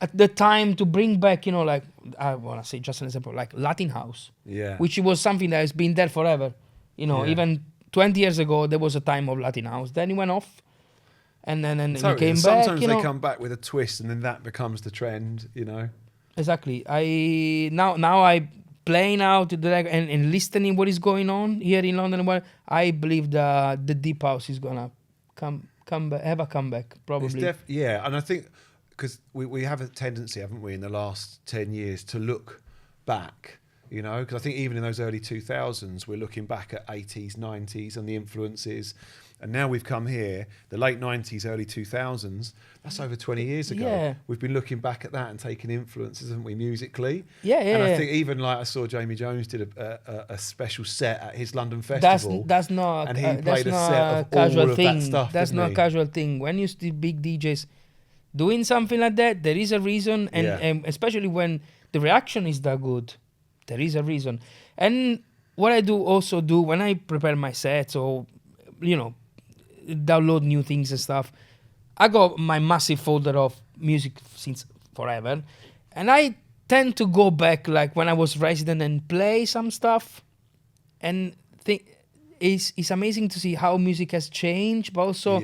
at the time to bring back, like, I want to say just an example, like Latin house, which was something that has been there forever. Even 20 years ago, there was a time of Latin house. Then it went off, and then it came back. Sometimes they come back with a twist, and then that becomes the trend. Exactly. I playing out and listening what is going on here in London. Well, I believe the deep house is gonna come back, have a comeback probably. And I think because we have a tendency, haven't we, in the last 10 years to look back, because I think even in those early 2000s, we're looking back at 80s, 90s and the influences. And now we've come here, the late 90s, early 2000s, that's over 20 years ago. Yeah. We've been looking back at that and taking influences, haven't we, musically? And I think even like I saw Jamie Jones did a special set at his London festival. That's not, and he played a set of casual all of thing. that stuff. That's not a casual thing. When you see big DJs doing something like that, there is a reason, and especially when the reaction is that good, there is a reason. And what I also do when I prepare my sets or, download new things and stuff, I got my massive folder of music since forever, and I tend to go back like when I was resident and play some stuff, and think it's amazing to see how music has changed, but also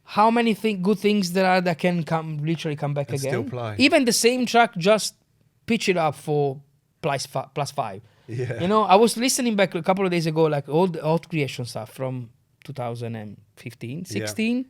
how many good things there are that can literally come back and again. Still play. Even the same track, just pitch it up for +5. Yeah. I was listening back a couple of days ago, like all the old creation stuff from 2015, 16,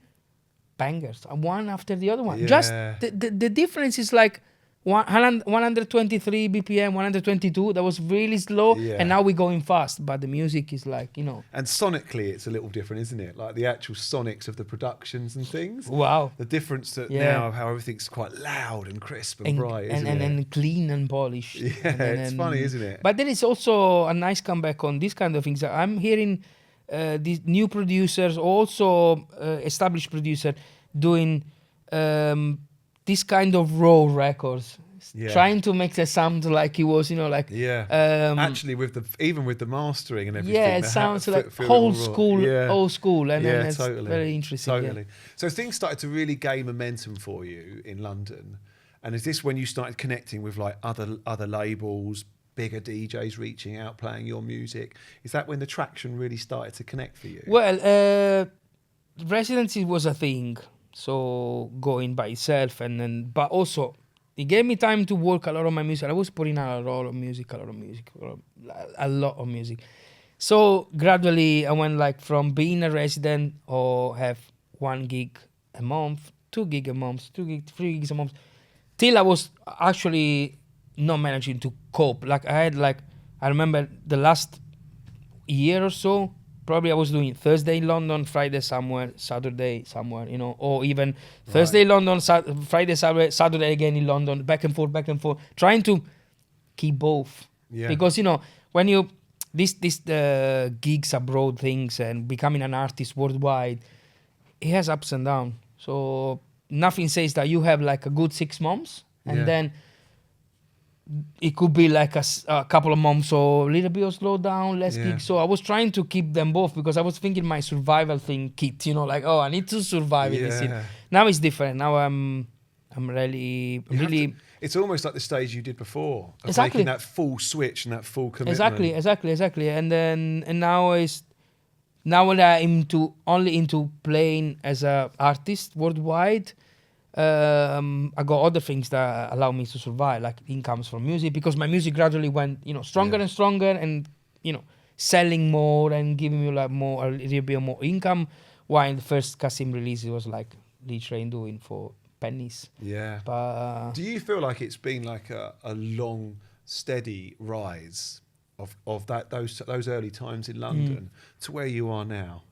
bangers, one after the other one. Yeah. Just the difference is like 123 BPM, 122. That was really slow, and now we're going fast. But the music is like, And sonically, it's a little different, isn't it? Like the actual sonics of the productions and things. Wow. The difference that now of how everything's quite loud and crisp and bright, isn't it? And clean and polished. Yeah, it's funny, isn't it? But there is also a nice comeback on these kind of things. I'm hearing these new producers, also established producer, doing this kind of raw records, trying to make the sound like it was, actually with the mastering and everything. Yeah, it sounds like old school, and then it's totally. Very interesting. Totally. So things started to really gain momentum for you in London, and is this when you started connecting with like other labels, bigger DJs reaching out, playing your music? Is that when the traction really started to connect for you? Well, residency was a thing. So going by itself, but also it gave me time to work a lot on my music. I was putting out a lot of music. So gradually I went like from being a resident or have 1 gig a month, 2 gig a month, 3 gigs a month, till I was actually not managing to cope. Like I remember the last year or so, probably I was doing Thursday in London, Friday somewhere, Saturday somewhere, or even Thursday in London, Friday, Saturday again in London, back and forth, trying to keep both. Yeah. Because, when you, these gigs abroad things and becoming an artist worldwide, it has ups and downs. So nothing says that you have like a good 6 months and then it could be like a couple of months or a little bit of slow down, less gigs. So I was trying to keep them both because I was thinking my survival thing kit, like, I need to survive in this scene. Now it's different. Now I'm really. It's almost like the stage you did before, of Exactly. making that full switch and that full commitment. Exactly. And now I'm only into playing as an artist worldwide. I got other things that allow me to survive, like incomes from music, because my music gradually went, stronger and stronger, and selling more and giving me like more, a little bit more income. While in the first CASSIMM release, it was like literally doing for pennies. Yeah. But do you feel like it's been like a long, steady rise of those early times in London to where you are now?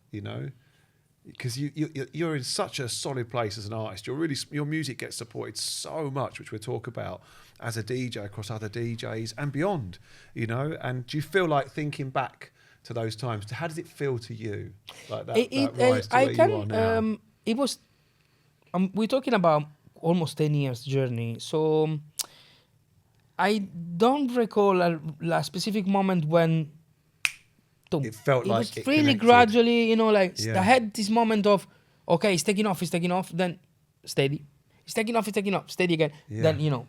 Because you're in such a solid place as an artist. Your music gets supported so much, which we'll talk about, as a DJ across other DJs and beyond. And do you feel like, thinking back to those times, how does it feel to you, like that rise to where you are now? It was. We're talking about almost 10 years journey, so I don't recall a specific moment when. It felt like was it really connected. Gradually, I had this moment of, okay, it's taking off, then steady. It's taking off, steady again. Yeah. Then,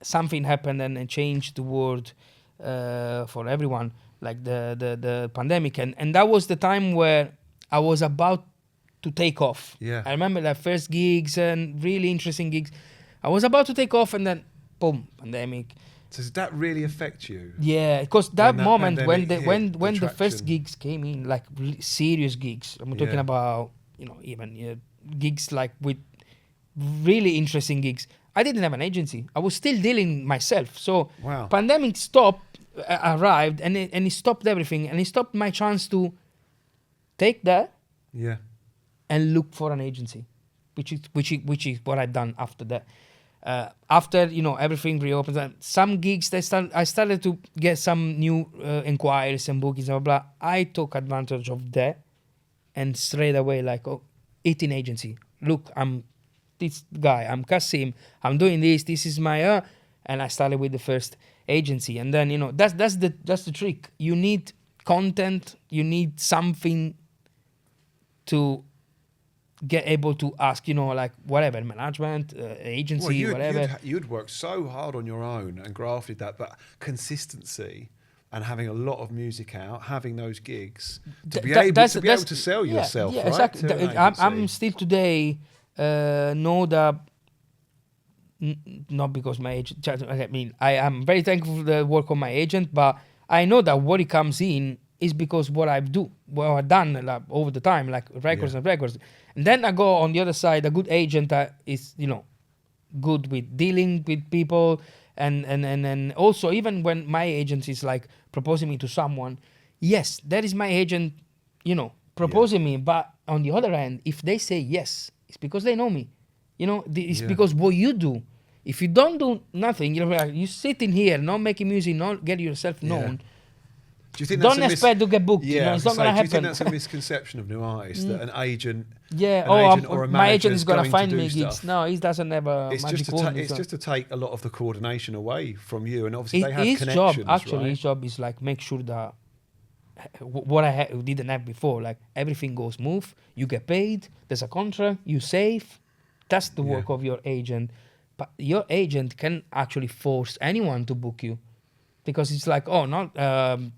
something happened and changed the world for everyone, like the pandemic. And that was the time where I was about to take off. Yeah. I remember the first gigs and really interesting gigs. I was about to take off, and then, boom, pandemic. So does that really affect you? Yeah, because that moment when the the first gigs came in, like serious gigs, I'm talking about even gigs like with really interesting gigs. I didn't have an agency. I was still dealing myself. So wow. Pandemic arrived, and it stopped everything, and it stopped my chance to take that and look for an agency, which is what I've done after that. After everything reopened, some gigs I started to get some new inquiries and bookings, blah, blah. I took advantage of that, and straight away eating agency. Look, I'm this guy. I'm CASSIMM. I'm doing this. This is my and I started with the first agency, and then that's the trick. You need content. You need something to get able to ask, whatever, management, agency, whatever. You'd worked so hard on your own and grafted that, but consistency and having a lot of music out, having those gigs, to be able to sell yourself, right? Exactly. I'm still today, know that, not because my agent, I mean, I am very thankful for the work of my agent, but I know that what it comes in is because what I've done over the time, like records and records. And then I go on the other side, a good agent that is, good with dealing with people. And also, even when my agent is like proposing me to someone, yes, that is my agent, proposing me. But on the other hand, if they say yes, it's because they know me. It's because what you do. If you don't do nothing, you sit in here, not making music, not get yourself known. Do you think don't expect to get booked? Yeah, it's not going to happen. Do you think that's a misconception of new artists that an agent, or my agent is going to find me gigs? Stuff? No, he doesn't have a magic wand. It's just to take a lot of the coordination away from you, and obviously they have his connections. His job is like make sure that what I didn't have before, like everything goes smooth. You get paid. There's a contract. You save. That's the work of your agent. But your agent can actually force anyone to book you. Because it's like,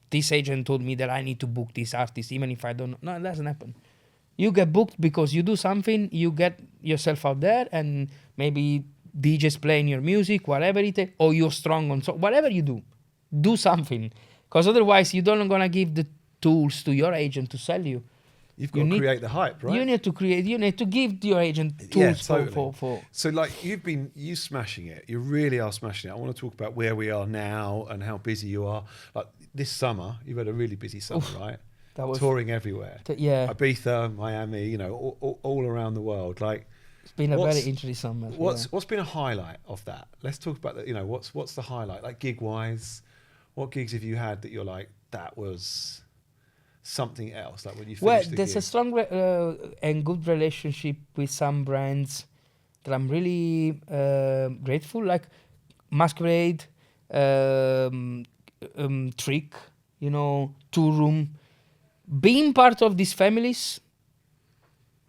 this agent told me that I need to book this artist, even if I don't know. No, it doesn't happen. You get booked because you do something, you get yourself out there, and maybe DJs playing your music, whatever it is, or you're strong on whatever you do something. Because otherwise, you don't going to give the tools to your agent to sell you. You've got to create the hype, right? You need to give your agent tools for. So like you smashing it. You really are smashing it. I want to talk about where we are now and how busy you are. Like this summer, you've had a really busy summer, right? That was touring everywhere. Ibiza, Miami, all around the world. Like it's been a very interesting summer. What's been a highlight of that? Let's talk about that. What's the highlight? Like gig wise, what gigs have you had that you're like, that was something else, like when you finish the there's gig? A strong and good relationship with some brands that I'm really grateful, like Masquerade, Trick, Toolroom. Being part of these families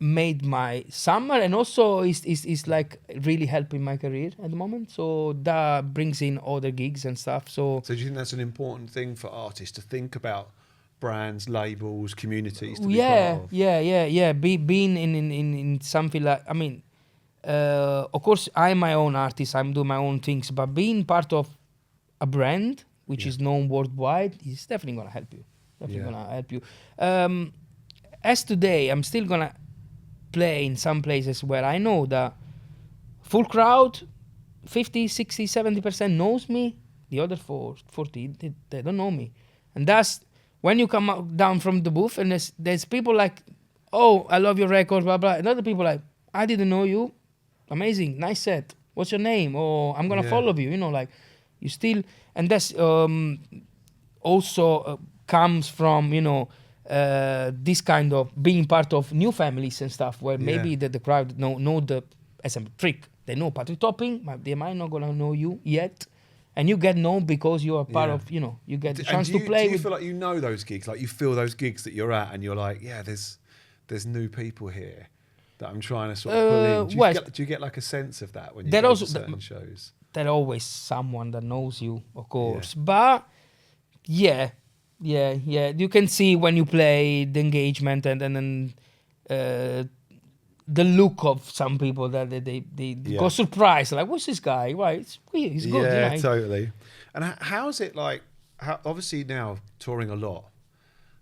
made my summer, and also is like really helping my career at the moment. So that brings in other gigs and stuff. So do you think that's an important thing for artists to think about? Brands, labels, communities to be part of. Yeah. Being in something like, Of course, I'm my own artist. I'm doing my own things, but being part of a brand which is known worldwide is definitely gonna help you. Gonna help you. As today, I'm still gonna play in some places where I know that full crowd, 50, 60, 70% knows me. The other 40, they don't know me. And that's when you come out down from the booth and there's people like, oh, I love your record, blah, blah. And other people like, I didn't know you. Amazing, nice set. What's your name? Or I'm going to follow you. You know, like you still, and that's also comes from, you know, this kind of being part of new families and stuff where maybe the crowd know the, as a trick, they know Patrick Topping, but they might not going to know you yet. And you get known because you are part of, you know, you get the chance to play. Do you feel like you know those gigs? Like you feel those gigs that you're at and you're like, yeah, there's new people here that I'm trying to sort of pull in. Do you get like a sense of that when you go to certain shows? There's always someone that knows you, of course. Yeah. But yeah. You can see when you play the engagement and then the look of some people that they go surprised, like, what's this guy? Right, he's good. Yeah, you know? Totally. And how's it like? Obviously now touring a lot.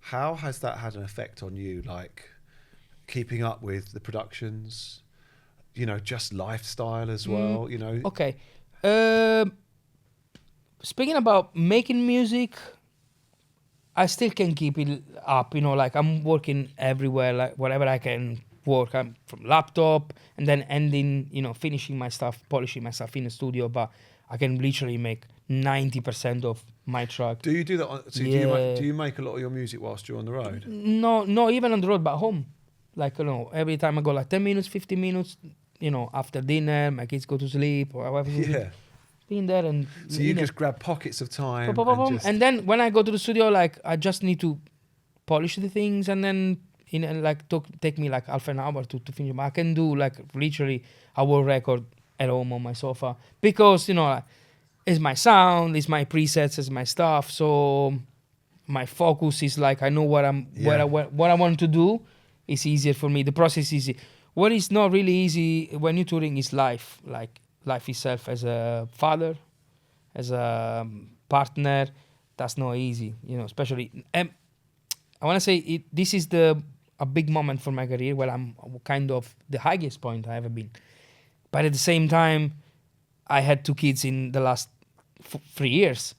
How has that had an effect on you? Like keeping up with the productions, you know, just lifestyle as well. You know. Okay. Speaking about making music, I still can keep it up. You know, like I'm working everywhere, like whatever I can work. I'm from laptop and then ending, you know, finishing my stuff, polishing my stuff in the studio. But I can literally make 90% of my track. Do you do that? So do you make a lot of your music whilst you're on the road? No, even on the road, but home. Like, you know, every time I go like 10 minutes, 15 minutes, you know, after dinner, my kids go to sleep or whatever. Yeah. Being there and... So you just grab pockets of time. And then when I go to the studio, like, I just need to polish the things and then... take me like half an hour to finish. I can do like literally a whole record at home on my sofa because, you know, it's my sound, it's my presets, it's my stuff. So my focus is like I know what what I want to do. It's easier for me. The process is easy. What is not really easy when you're touring is life, like life itself as a father, as a partner. That's not easy, you know. Especially, I want to say this is a big moment for my career where I'm kind of the highest point I ever been. But at the same time, I had 2 kids in the last 3 years,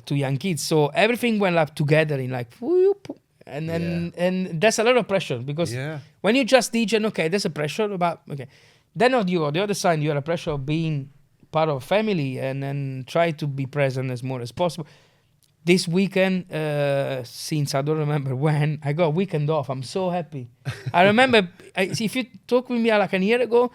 2 young kids. So everything went up together in like, whoop, and then and that's a lot of pressure because when you just DJ, okay, there's a pressure about, okay. Then on the other side, you have a pressure of being part of a family and then try to be present as more as possible. This weekend, since I don't remember when, I got a weekend off. I'm so happy. I remember, if you talk with me like a year ago,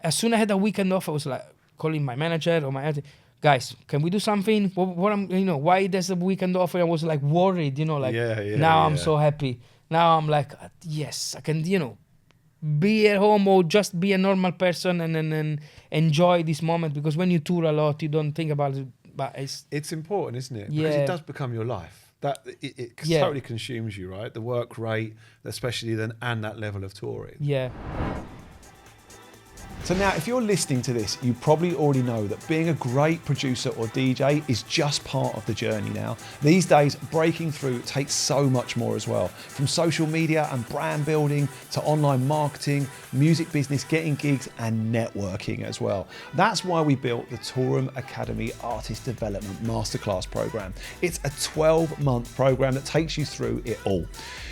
as soon as I had a weekend off, I was like calling my manager or my guys, can we do something? Why there's a weekend off? And I was like worried, you know, like now I'm so happy. Now I'm like, yes, I can, you know, be at home or just be a normal person and enjoy this moment because when you tour a lot, you don't think about it. But it's important, isn't it? Because it does become your life. That it totally consumes you, right? The work rate, especially then, and that level of touring. Yeah. So now, if you're listening to this, you probably already know that being a great producer or DJ is just part of the journey now. These days, breaking through takes so much more as well. From social media and brand building to online marketing, music business, getting gigs and networking as well. That's why we built the Toolroom Academy Artist Development Masterclass program. It's a 12-month program that takes you through it all.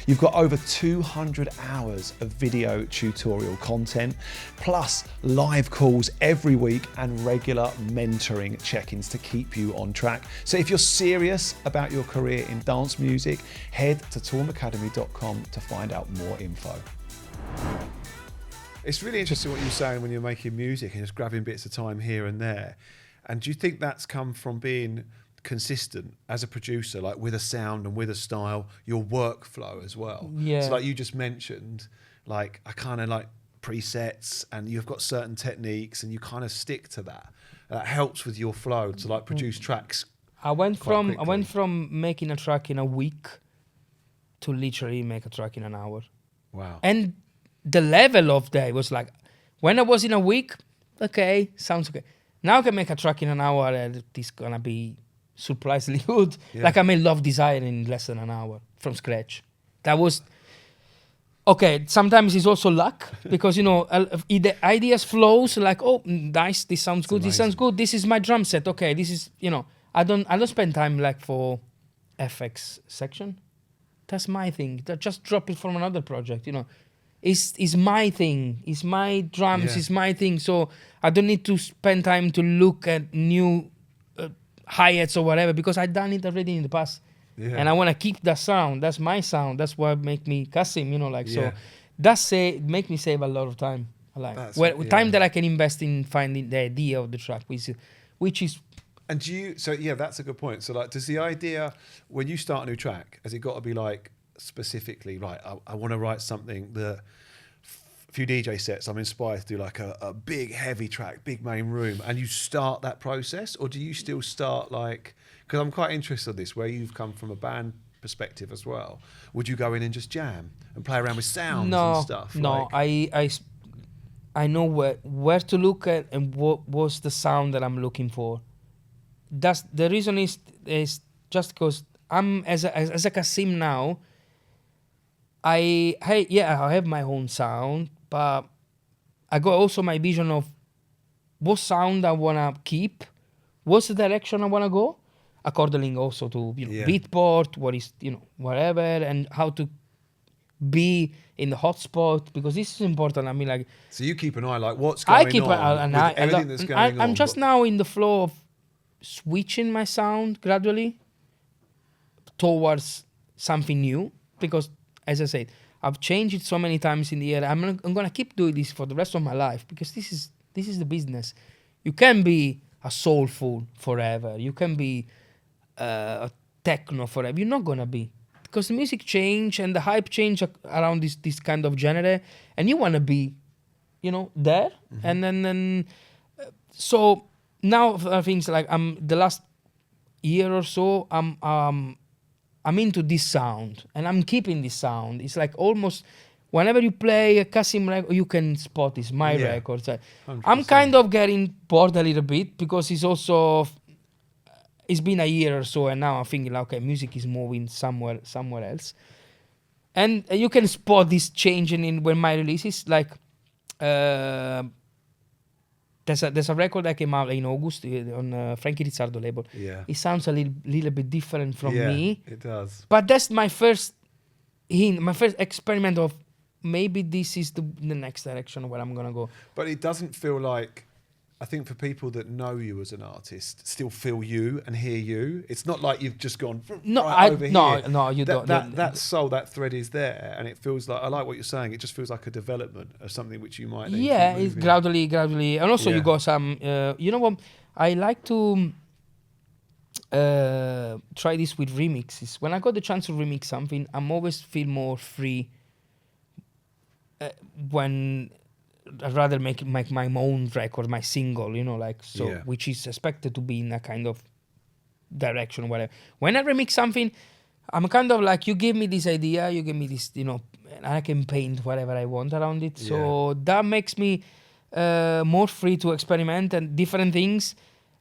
You've got over 200 hours of video tutorial content, plus live calls every week and regular mentoring check-ins to keep you on track. So if you're serious about your career in dance music, head to toolroomacademy.com to find out more info. It's really interesting what you're saying when you're making music and just grabbing bits of time here and there. And do you think that's come from being consistent as a producer, like with a sound and with a style, your workflow as well? Yeah. So like you just mentioned, like I kind of like presets and you've got certain techniques and you kind of stick to that. That helps with your flow to like produce tracks. I went from making a track in a week to literally make a track in an hour. Wow. And the level of that was like When I was in a week, okay, sounds okay. Now I can make a track in an hour and it's gonna be surprisingly good. Yeah. Like I made Love Desire in less than an hour from scratch. That was okay. Sometimes it's also luck because the ideas flows like, oh, nice, this sounds good, this sounds good. This is my drum set. Okay, this is I don't spend time like for FX section. That's my thing. Just drop it from another project. It's my thing. It's my drums. Yeah. It's my thing. So I don't need to spend time to look at new hi-hats or whatever because I've done it already in the past. Yeah. And I want to keep that sound. That's my sound. That's what make me CASSIMM. Yeah. So that's make me save a lot of time. Time that I can invest in finding the idea of the track, which is. And that's a good point. So like, does the idea when you start a new track, has it got to be like specifically right? I want to write something that a few DJ sets I'm inspired to do like a big heavy track, big main room, and you start that process, or do you still start like? Because I'm quite interested in this, where you've come from a band perspective as well. Would you go in and just jam and play around with sounds and stuff? No, I know where to look at and what was the sound that I'm looking for. That's the reason is just because I'm as a CASSIMM now. I have my own sound, but I got also my vision of what sound I wanna keep, what's the direction I wanna go, according also to beatport, what is whatever, and how to be in the hotspot because this is important. I mean, like. So you keep an eye, like what's going on with everything that's going on. I'm just now in the flow of switching my sound gradually towards something new because, as I said, I've changed it so many times in the year. I'm gonna keep doing this for the rest of my life because this is the business. You can be a soulful forever. You can be a techno forever. You're not gonna be because the music change and the hype change around this kind of genre, and you wanna be, there. Mm-hmm. And then so. Now things like the last year or so I'm into this sound and I'm keeping this sound. It's like almost whenever you play a CASSIMM record, you can spot it's my record. So I'm kind of getting bored a little bit because it's been a year or so and now I'm thinking like, okay, music is moving somewhere else, and you can spot this changing in when my releases like. There's a record that came out in August on Frankie Rizzardo label. Yeah. It sounds a little bit different from me. It does. But that's my first hint, my first experiment of maybe this is the next direction where I'm going to go. But it doesn't feel like, I think for people that know you as an artist, still feel you and hear you. It's not like you've just gone over here. No, you don't. That soul, that thread is there, and it feels like, I like what you're saying, it just feels like a development of something which you might then keep it's gradually. And also you got some, you know what, I like to try this with remixes. When I got the chance to remix something, I'm always feel more free when I'd rather make my own record, my single, which is expected to be in a kind of direction or whatever. When I remix something, I'm kind of like, you give me this idea, you give me this, and I can paint whatever I want around it. Yeah. So that makes me more free to experiment and different things.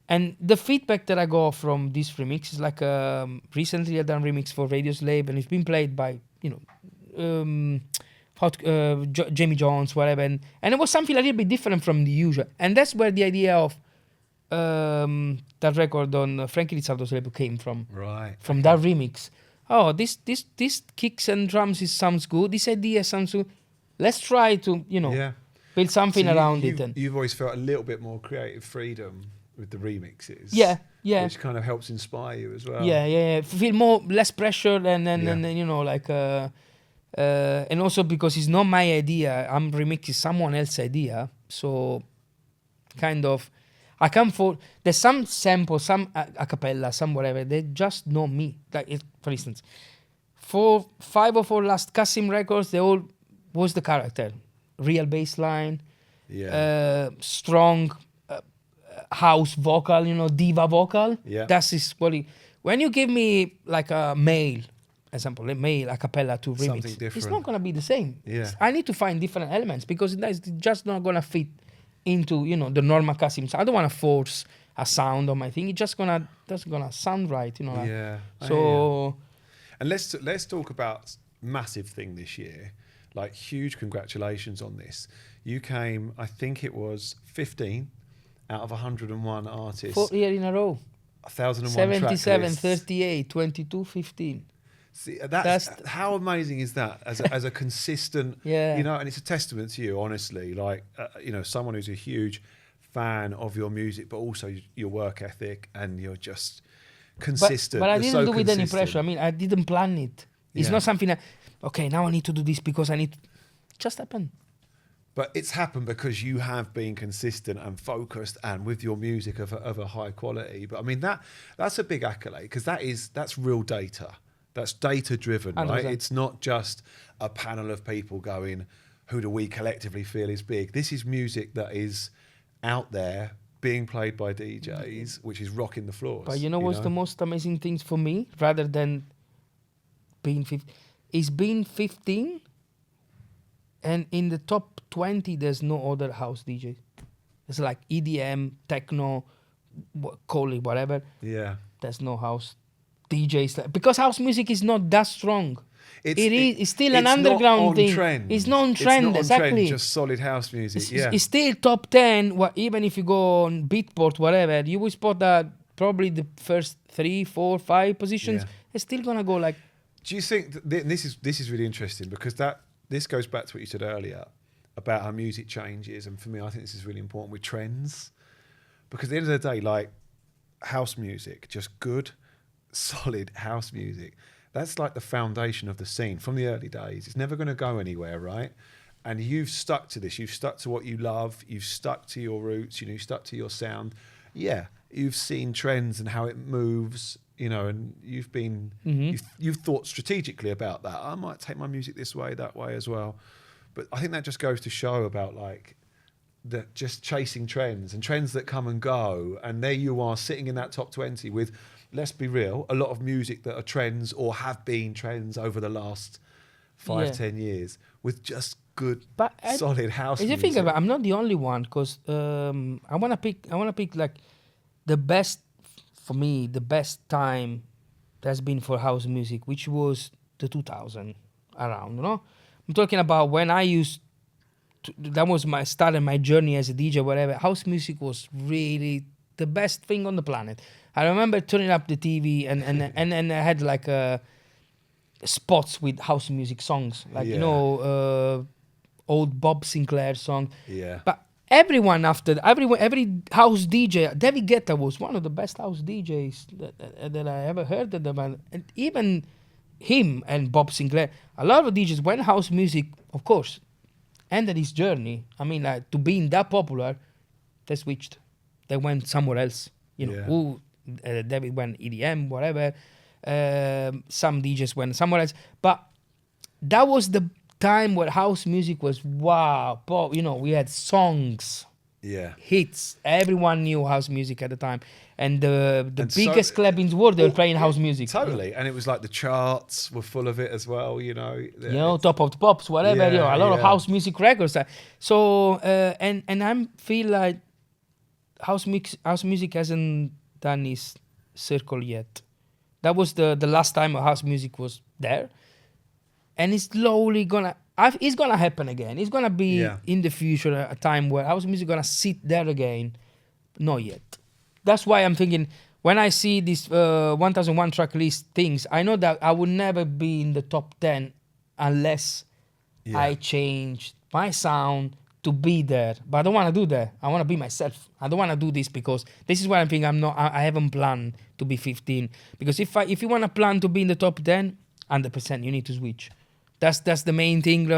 And the feedback that I got from this remix is like, recently I've done remix for Radio Slave and it's been played by, Jamie Jones, whatever, and it was something a little bit different from the usual, and that's where the idea of that record on Frankie Rizzardo's label came from. Right. From that remix. Oh, this kicks and drums sounds good. This idea sounds good. Let's try to build something around it. And you've always felt a little bit more creative freedom with the remixes. Yeah. Which kind of helps inspire you as well. Yeah. Feel less pressure and and also because it's not my idea, I'm remixing someone else's idea. So kind of, I come for, there's some sample, some a cappella, some whatever, they just know me. Like for instance, for 5 or 4 last CASSIMM records, they all was the character. Real bass line, strong house vocal, diva vocal. Yeah. That's his quality. When you give me like a male, example, male a cappella to remix. Something different. It's not gonna be the same. Yeah. I need to find different elements because that's just not gonna fit into the normal CASSIMM sound. I don't want to force a sound on my thing. It's just gonna sound right. Like. Yeah. So. And let's talk about massive thing this year. Like, huge congratulations on this. You came, I think it was 15 out of 101 artists. 4 years in a row. 1,001 77, track lists. 38, 22, 15. See, that's how amazing is that as a consistent, Yeah. And it's a testament to you, honestly. Like, someone who's a huge fan of your music, but also your work ethic, and you're just consistent. But I You're didn't so do it with any consistent. pressure. I mean, I didn't plan it. It's not something that, okay, now I need to do this because I need to. Just happened. But it's happened because you have been consistent and focused, and with your music of a high quality. But I mean, that's a big accolade, because that's real data. That's data driven, right? 100%. It's not just a panel of people going, who do we collectively feel is big? This is music that is out there being played by DJs, which is rocking the floors. But what's the most amazing things for me, rather than being 15, is being 15, and in the top 20, there's no other house DJ. It's like EDM, techno, call it whatever. Yeah. There's no house DJs. Because house music is not that strong. It's still an underground thing. Trend. It's not on trend, it's not exactly. On trend, just solid house music. It's still top 10. Even if you go on Beatport, whatever, you will spot that probably the first 3, 4, 5 positions. Yeah. It's still gonna go like. Do you think this is really interesting, because this goes back to what you said earlier about how music changes, and for me, I think this is really important with trends, because at the end of the day, like, house music, just good, solid house music, that's like the foundation of the scene from the early days. It's never going to go anywhere, right? And you've stuck to this. You've stuck to what you love. You've stuck to your roots. You've stuck to your sound. Yeah, you've seen trends and how it moves. And you've been you've thought strategically about that. I might take my music this way, that way as well. But I think that just goes to show about, like, that just chasing trends and trends that come and go. And there you are sitting in that top 20 with, let's be real, a lot of music that are trends or have been trends over the last 5-10 years, with just good, solid house music. If you think about it, I'm not the only one, because I wanna pick like the best. For me, the best time that's been for house music, which was the 2000 around, I'm talking about when I used to, that was my start and my journey as a DJ, whatever. House music was really the best thing on the planet. I remember turning up the TV and I had like spots with house music songs, like, old Bob Sinclair song. Yeah. But everyone every house DJ, David Guetta was one of the best house DJs that I ever heard of them, and even him and Bob Sinclair, a lot of DJs, when house music, of course, ended his journey. I mean, like, to being that popular, they switched. They went somewhere else. David went EDM, whatever. Some DJs went somewhere else. But that was the time where house music was pop. We had songs, hits. Everyone knew house music at the time, and the biggest club in the world, they were playing house music. Totally, and it was like the charts were full of it as well. Top of the pops, whatever. A lot of house music records. So and I feel like house music hasn't done its circle yet. That was the last time house music was there. And it's slowly it's gonna happen again. It's gonna be in the future a time where house music gonna sit there again. Not yet. That's why I'm thinking, when I see this 1001 track list things, I know that I will never be in the top 10 unless I change my sound to be there. But I don't want to do that. I want to be myself. I don't want to do this because this is what I'm thinking. I haven't planned to be 15. Because if you want to plan to be in the top 10, 100% you need to switch. That's the main thing.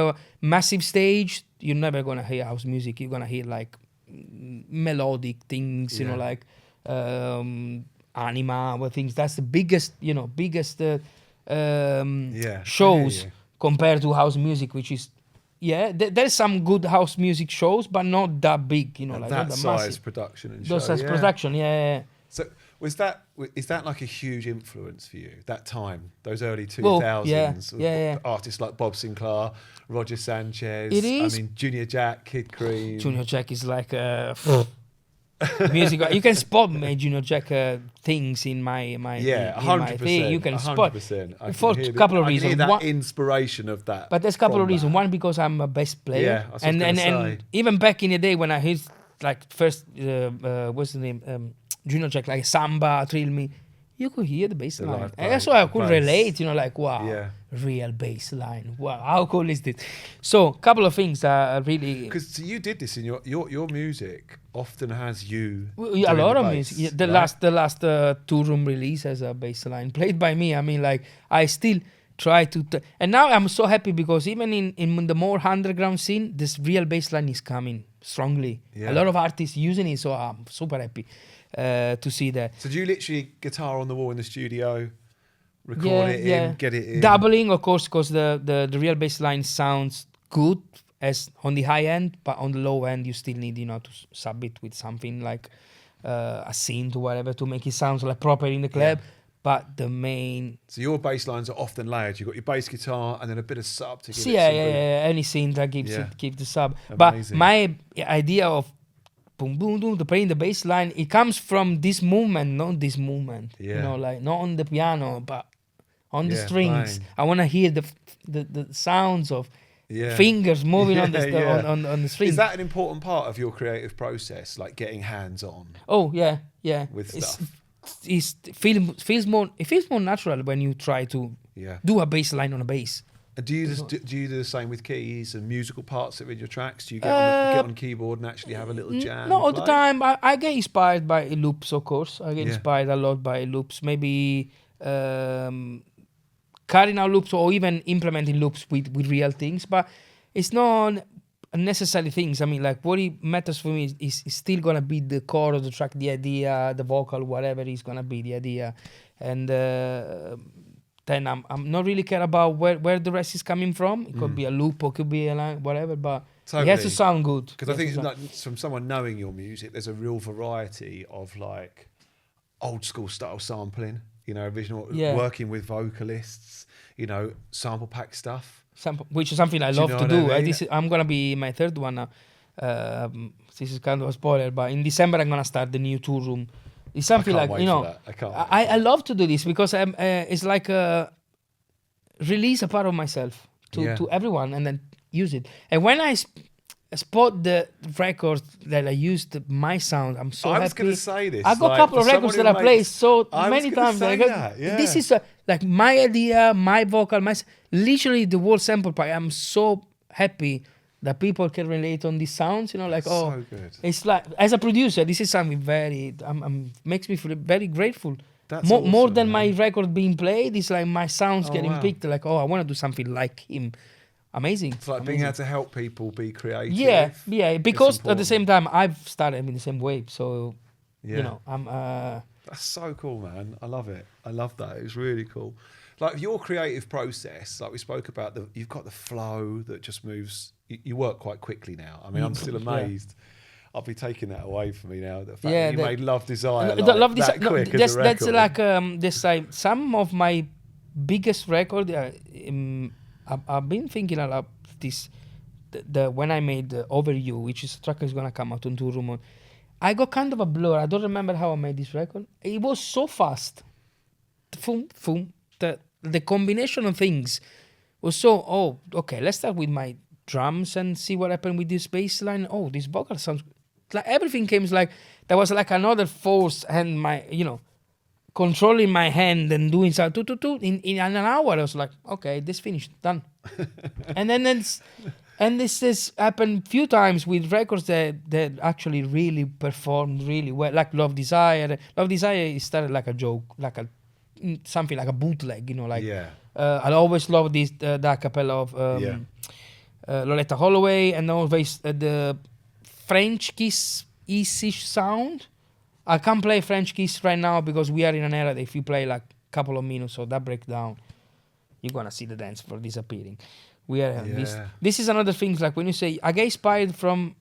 Massive stage, you're never gonna hear house music. You're gonna hear like melodic things, like anima or things. That's the biggest shows compared to house music, which is there's some good house music shows, but not that big, like that not size massive production and show. Those size production, So is that like a huge influence for you? That time, those early 2000s, Well, yeah. artists like Bob Sinclair, Roger Sanchez. It is. I mean, Junior Jack, Kid Cream. Junior Jack is like music. You can spot my Junior Jack things in my 100%. thing. You can spot 100%. for a couple of reasons. I can hear that inspiration of that. But there's a couple of reasons. One, because I'm a bass player, and even back in the day when I heard like first what's the name, Junior Jack, like Samba, Thrill Me, you could hear the bass line. And that's why I could relate. Like, wow, real bass line. Wow, how cool is this? So, a couple of things are really. Because you did this in your music. Often has you. A lot of music. Yeah, the last Toolroom release has a bass line played by me. I mean, like, I still try to. And now I'm so happy because even in the more underground scene, this real bass line is coming strongly. Yeah. A lot of artists using it, so I'm super happy to see that. So do you literally guitar on the wall in the studio, record it in, get it in? Doubling, of course, because the real bass line sounds good as on the high end, but on the low end you still need to sub it with something like a synth or whatever to make it sound like proper in the club. But the main... So your bass lines are often layered. You've got your bass guitar and then a bit of sub to give it... any synth that gives the sub. Amazing. But my idea of boom, boom, boom, to playing the bass line, it comes from this movement, not this movement. Yeah. Like not on the piano, but on the strings. Playing. I want to hear the sounds of fingers moving on the strings. Is that an important part of your creative process, like getting hands-on? Oh, yeah. With stuff? It feels more natural when you try to do a bass line on a bass. And do you do the same with keys and musical parts that are in your tracks? Do you get on keyboard and actually have a little jam? Not all the time. I get inspired by loops, of course. I get inspired a lot by loops. Maybe carrying out loops or even implementing loops with real things. But it's not unnecessary things. I mean, like what it matters for me is still gonna be the core of the track, the idea, the vocal, whatever is gonna be the idea, and then I'm not really care about where the rest is coming from. It could be a loop or could be a line, whatever, but it has to sound good. Because I think like, from someone knowing your music, there's a real variety of like old school style sampling, original working with vocalists, sample pack stuff. Which is something I love to do. I'm going to be my third one now. This is kind of a spoiler, but in December I'm going to start the new Toolroom. It's something like, I love to do this because it's like release a part of myself to everyone and then use it. And when I spot the records that I used my sound, I'm so happy. I was going to say this. I've got a couple of records that I play so many times. This is like my idea, my vocal, literally the whole sample pack. I'm so happy that people can relate on these sounds. So good. It's like, as a producer, this is something very, makes me feel very grateful. That's more than my record being played. It's like my sounds getting picked. Like, I want to do something like him. Amazing. It's like being able to help people be creative. Yeah. Because at the same time, I've started in the same way. So, I'm... That's so cool, man. I love it. I love that. It's really cool. Like your creative process, like we spoke about, you've got the flow that just moves. You work quite quickly now. I mean, I'm still amazed. I'll be taking that away from me now. The fact that you made Love Desire that quick as a record. That's like this. Some of my biggest record. I've been thinking a lot this. When I made Over You, which is a track that's gonna come out on Toolroom, I got kind of a blur. I don't remember how I made this record. It was so fast. Boom, boom. The combination of things was so, okay, let's start with my drums and see what happened with this bass line. Oh, this vocal sounds like everything came like there was like another force and my, controlling my hand and doing something in an hour. I was like, okay, this finished, done. And then this has happened few times with records that actually really performed really well, like Love Desire. Love Desire started like a joke, like something like a bootleg, I always love this the cappella of Loretta Holloway, and always the French Kiss-ish sound. I can't play French Kiss right now because we are in an era that if you play like a couple of minutes or that breakdown, you're gonna see the dance floor disappearing. We are this is another thing, like when you say I get inspired from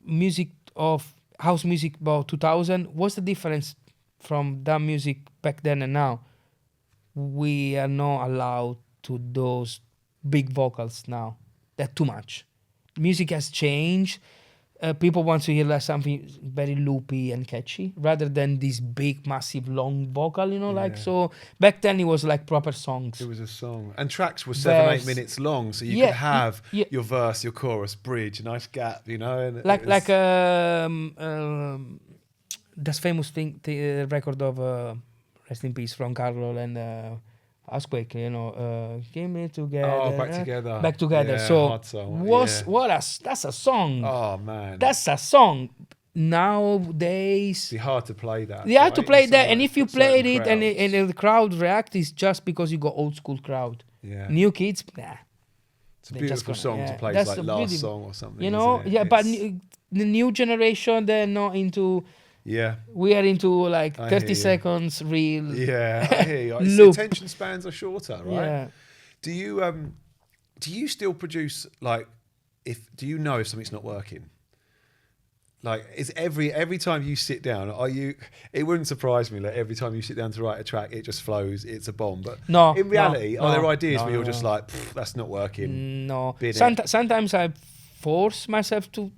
music of house music about 2000, what's the difference from that music back then and now, we are not allowed to those big vocals now. They're too much. Music has changed. People want to hear like something very loopy and catchy rather than this big, massive, long vocal, so back then it was like proper songs. It was a song. And tracks were 7-8 minutes long, so you could have your verse, your chorus, bridge, a nice gap, And that's famous thing, the record of rest in peace from Carlo and Earthquake, Give Me Together. Oh, Back Together. Back Together. Yeah, so hard song. That's a song. Oh man. That's a song. Nowadays it'd be hard to play that. They have to play that, and if you played it and the crowd react, it's just because you got old school crowd. Yeah. New kids, nah. It's a beautiful song to play. That's like Last Song or something. But the new generation, they're not into. Yeah. We are into like 30 seconds reel. Yeah, I hear you. Attention spans are shorter, right? Yeah. Do you still produce do you know if something's not working? Like, is every time you sit down, it wouldn't surprise me that every time you sit down to write a track, it just flows, it's a bomb. But in reality, are there ideas where you're just like, that's not working? No. Sometimes I force myself to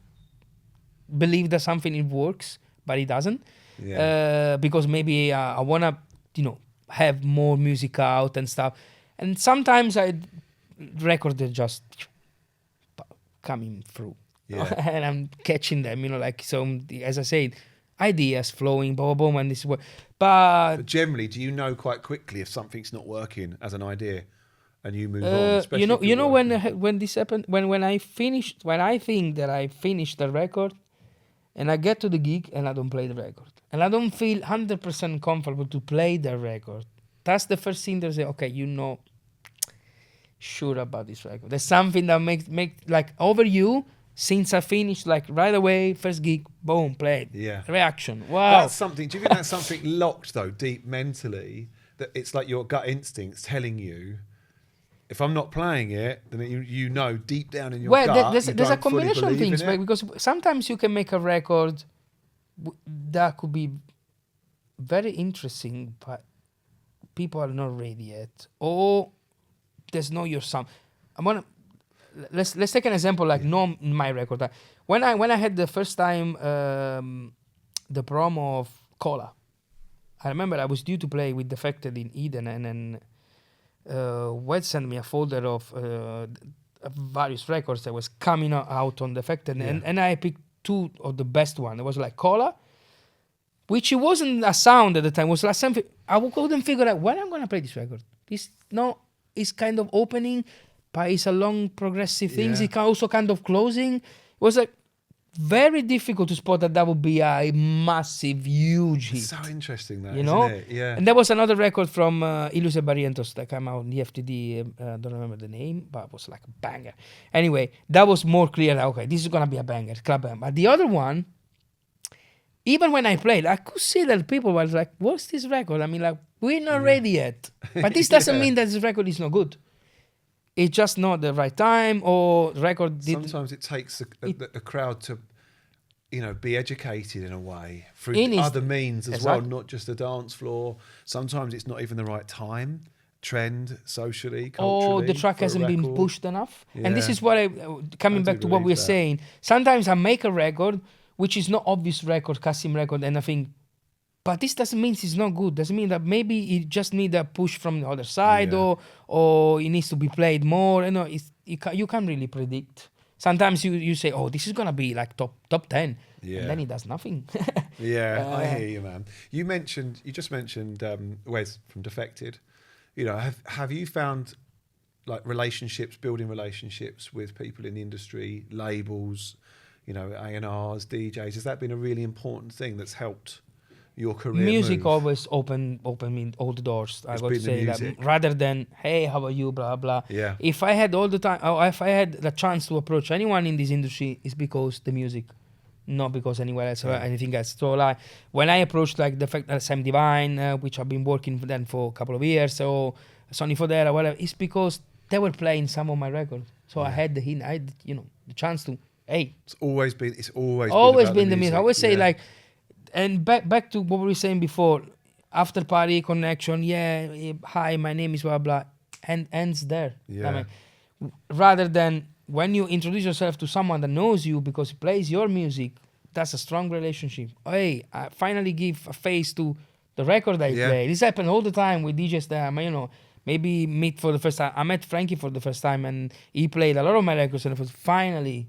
believe that something works, but it doesn't. Yeah. Because maybe I want to, have more music out and stuff. And sometimes I record it just coming through. Yeah. And I'm catching them, so as I said, ideas flowing, boom, boom, and this is what. But generally, do you know quite quickly if something's not working as an idea, and you move on? When this happened, when I think that I finished the record, and I get to the gig and I don't play the record, and I don't feel 100% comfortable to play the record. That's the first thing they say. Okay, sure about this record. There's something that make like over you. Since I finished, like right away, first gig, boom, played. Yeah. Reaction. Wow. That's something. Do you think that's something locked though, deep mentally? That it's like your gut instincts telling you, if I'm not playing it, then you know deep down in your gut. There's a combination of things, right? Because sometimes you can make a record that could be very interesting, but people are not ready yet, or there's no your sound. Let's take an example like my record. When I had the first time the promo of Cola, I remember I was due to play with Defected in Eden, and then Wed sent me a folder of various records that was coming out on Defected, and I picked two of the best one. It was like Cola, which it wasn't a sound at the time. It was like something I couldn't figure out when I'm gonna play this record. It's kind of opening. But it's a long progressive thing. It's also kind of closing. It was like very difficult to spot that would be a massive, huge hit. It's so interesting that, isn't it? Yeah. And there was another record from Ilus e Barrientos that came out in the FTD. Don't remember the name, but it was like a banger. Anyway, that was more clear. Okay, this is gonna be a banger, club band. But the other one, even when I played, I could see that people were like, "What's this record?" I mean, like, we're not ready yet. But this doesn't mean that this record is not good. It's just not the right time, or record. Sometimes it takes a crowd to, be educated in a way through other means as well, not just the dance floor. Sometimes it's not even the right time, trend, socially, culturally. Or the track hasn't been pushed enough. Yeah. And this is what coming back to what we're saying. Sometimes I make a record, which is not obvious record, CASSIMM record, and I think, but this doesn't mean it's not good. Doesn't mean that maybe it just needs a push from the other side, or it needs to be played more. You can't really predict. Sometimes you say, "Oh, this is gonna be like top 10," and then it does nothing. I hear you, man. You just mentioned Wes from Defected. Have you found like building relationships with people in the industry, labels, A&Rs, DJs? Has that been a really important thing that's helped your career? Music always open me all the doors. I got to say that, rather than, "Hey, how are you?" blah blah. Yeah. If I had all the time, if I had the chance to approach anyone in this industry, it's because the music, not because anywhere else or anything else. So like when I approached like the fact that Sam Divine, which I've been working for them for a couple of years, or Sonny Fodera, whatever, it's because they were playing some of my records. So I had the chance to. Hey, it's always been the music. I always say like, And back to what we were saying before, after party connection, hi, my name is blah blah, and ends there. Yeah. I mean, rather than when you introduce yourself to someone that knows you because he plays your music, that's a strong relationship. Hey, I finally give a face to the record I play. This happens all the time with DJs that maybe meet for the first time. I met Frankie for the first time, and he played a lot of my records, and it was finally,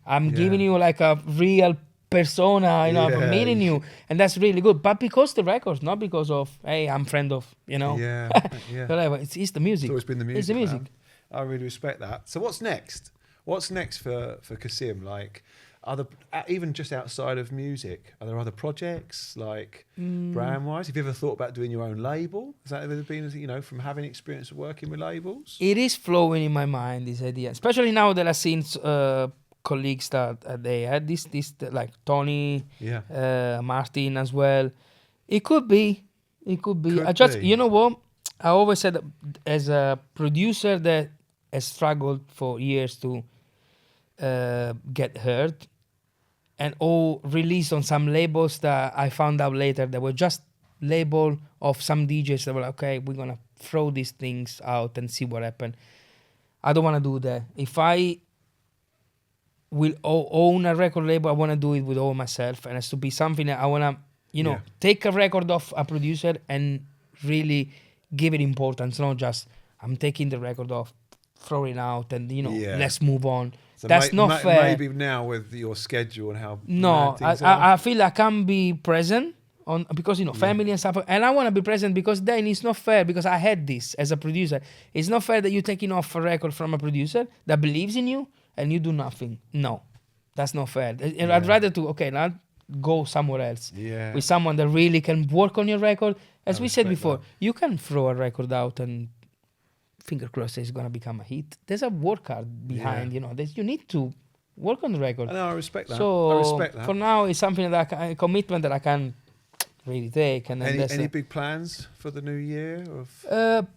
I'm giving you like a real persona, I'm meeting you, and that's really good. But because the records, not because of, hey, I'm friend of, whatever. It's the music. It's always been the music. It's the music. Man. I really respect that. So what's next? What's next for CASSIMM? Like, even just outside of music, are there other projects like brand-wise? Have you ever thought about doing your own label? Has that ever been, from having experience of working with labels? It is flowing in my mind, this idea, especially now that I've seen colleagues that they had this like Tony, Martin as well. It could be. You know what? I always said, as a producer that has struggled for years to get heard, and all released on some labels that I found out later that were just label of some DJs that were like, okay, we're gonna throw these things out and see what happens. I don't want to do that. If I will own a record label, I want to do it with all myself, and it has to be something that I want to, take a record of a producer and really give it importance, not just I'm taking the record off, throwing out, and let's move on. So that's not fair. Maybe now with your schedule and how I feel I can't be present on because family and stuff, and I want to be present because then it's not fair, because I had this as a producer. It's not fair that you're taking off a record from a producer that believes in you and you do nothing. No, that's not fair. I'd rather now go somewhere else with someone that really can work on your record. As we said before, you can throw a record out and finger crossed it's going to become a hit. There's a work hard behind, you need to work on the record. I respect that. So I respect that. For now, it's something that a commitment that I can really take. And any big plans for the new year?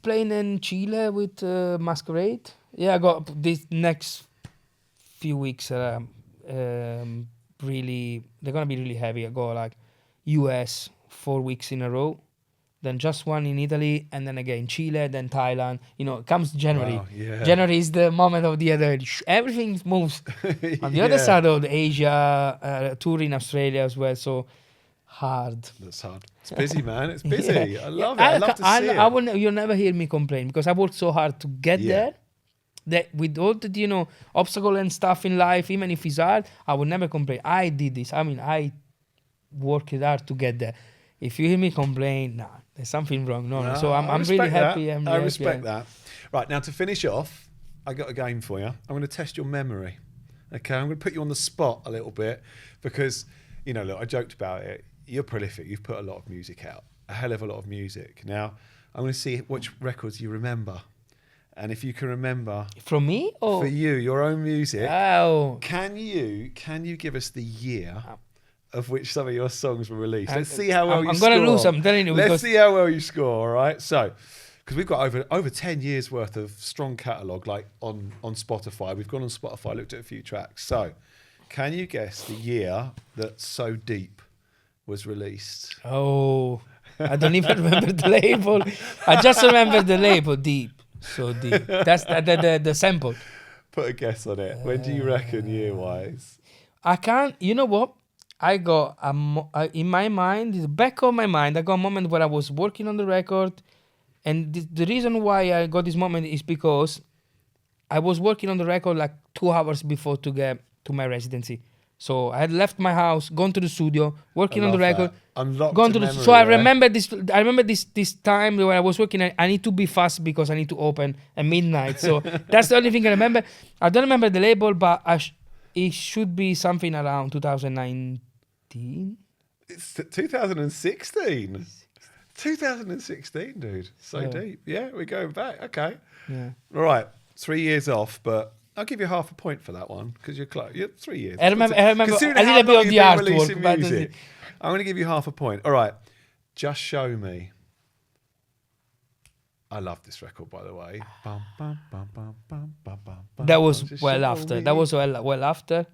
Playing in Chile with Masquerade. Yeah, I got this next few weeks. Really, they're gonna be really heavy. I go like US 4 weeks in a row. Then just one in Italy, and then again Chile, then Thailand. It comes January. Wow, yeah. January is the moment of the year. Everything moves. On the other side of Asia, tour in Australia as well. So hard. That's hard. It's busy, man. It's busy. I love it. I love to see it. You'll never hear me complain, because I worked so hard to get there. That with all the obstacle and stuff in life, even if it's hard, I would never complain. I did this. I mean, I worked hard to get there. If you hear me complain, there's something wrong. No. So I'm really happy. I respect that. Right, now to finish off, I got a game for you. I'm going to test your memory. Okay, I'm going to put you on the spot a little bit because, look, I joked about it. You're prolific. You've put a lot of music out, a hell of a lot of music. Now, I'm going to see which records you remember. And if you can remember... From me? Or? For you, your own music. Oh. Can you give us the year of which some of your songs were released? Let's see how well you score. I'm going to lose, I'm telling you. Let's see how well you score, all right? So, because we've got over 10 years worth of strong catalogue, like on Spotify. We've gone on Spotify, looked at a few tracks. So, can you guess the year that So Deep was released? Oh, I don't even remember the label. I just remember the label, Deep. So Deep. That's the sample. Put a guess on it. When do you reckon year-wise? I can't. You know what? I got in my mind, the back of my mind, I got a moment where I was working on the record, and the reason why I got this moment is because I was working on the record like 2 hours before to get to my residency. So I had left my house, gone to the studio, working on the record. Gone to the so I remember this. I remember this time when I was working. I need to be fast because I need to open at midnight. So that's the only thing I remember. I don't remember the label, but it should be something around 2019. It's 2016. 2016, dude. So deep. Yeah, we're going back. Okay. Yeah. All right. 3 years off, but I'll give you half a point for that one because you're close. You're 3 years. I remember a little bit of the artwork. But I'm going to give you half a point. All right. Just Show Me. I love this record, by the way. That was well after. That was well after.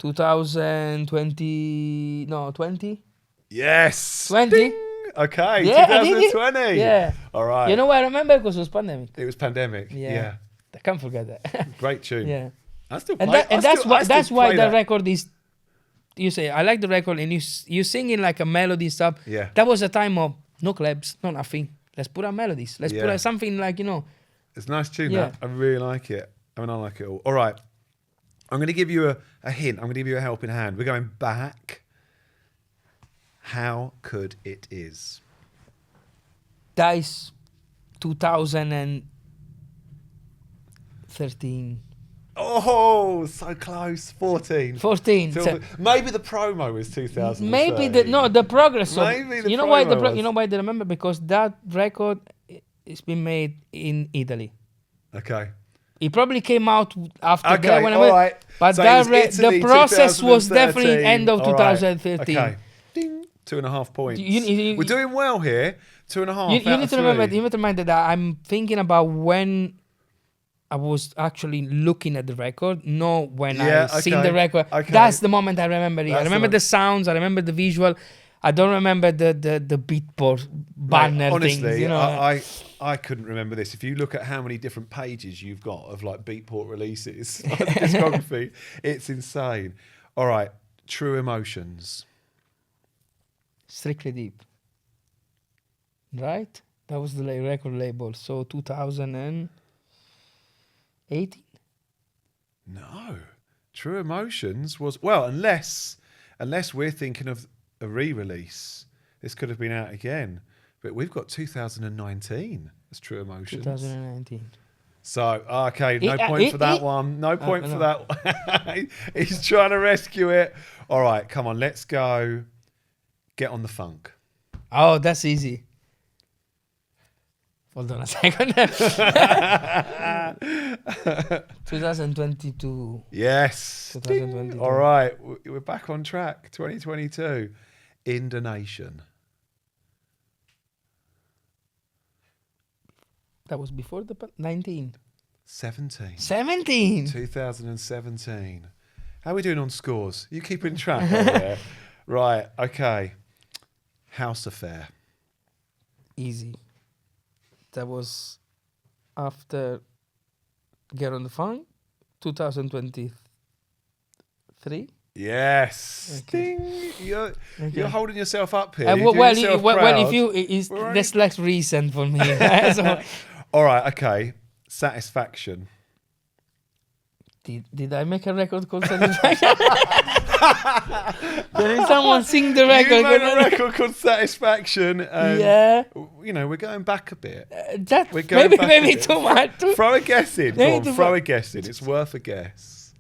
2020. No, 20. Yes. 20. Ding. Okay. Yeah, I did it. 2020. Yeah. All right. You know what I remember? Because it was pandemic. It was pandemic. Yeah. I can't forget that. Great tune. Yeah. I still And, play. that's why the that. record is. You say I like the record, and you singing like a melody stuff. Yeah. That was a time of no claps, no nothing. Let's put out melodies. Let's put Yeah. out something like It's a nice tune. Yeah. That I really like it. I mean, I like it all. All right. I'm going to give you a hint. I'm going to give you a helping hand. We're going back. How could it is? That is 2013. Oh, so close. 14. 14. Maybe the promo was 2000. Maybe the progress. Maybe the you know why promo you know why they remember, because that record is been made in Italy. Okay. It probably came out after that when I all went, right. but So that it was Italy, the process was 2013. definitely end of All right. 2013. Okay. Ding. 2.5 points. You- We're doing well here. 2.5. You need to remember. You need to remember that I'm thinking about when I was actually looking at the record, not when I seen the record. Okay. That's the moment I remember it. I That's remember the the sounds. I remember the visual. I don't remember the beatport banner honestly, things. You know, I couldn't remember this. If you look at how many different pages you've got of like Beatport releases, discography, it's insane. All right, True Emotions. Strictly Deep. Right? That was the record label. So 2018. No, True Emotions was unless we're thinking of a re-release. This could have been out again, but we've got 2019 as True Emotions. 2019. So okay, no point for that one. No point for that one. He's trying to rescue it. All right, come on, let's go. Get on the Funk. Oh, that's easy. Hold on a second. 2022. Yes. 2022. All right, we're back on track. 2022. Indonesian. That was before the 19. 17. 17. 2017. How are we doing on scores? You keeping track over there? Right, okay. House Affair. Easy. That was after Get on the Funk, 2023. Yes. Okay. Ding. You're holding yourself up here. That's less recent for me. So, all right, okay. Satisfaction. Did I make a record called Satisfaction? Did someone sing the record? You made a record called Satisfaction. Yeah. You know, we're going back a bit. We're going maybe back too much. Throw a guess in. Go on, throw a guess in. It's worth a guess.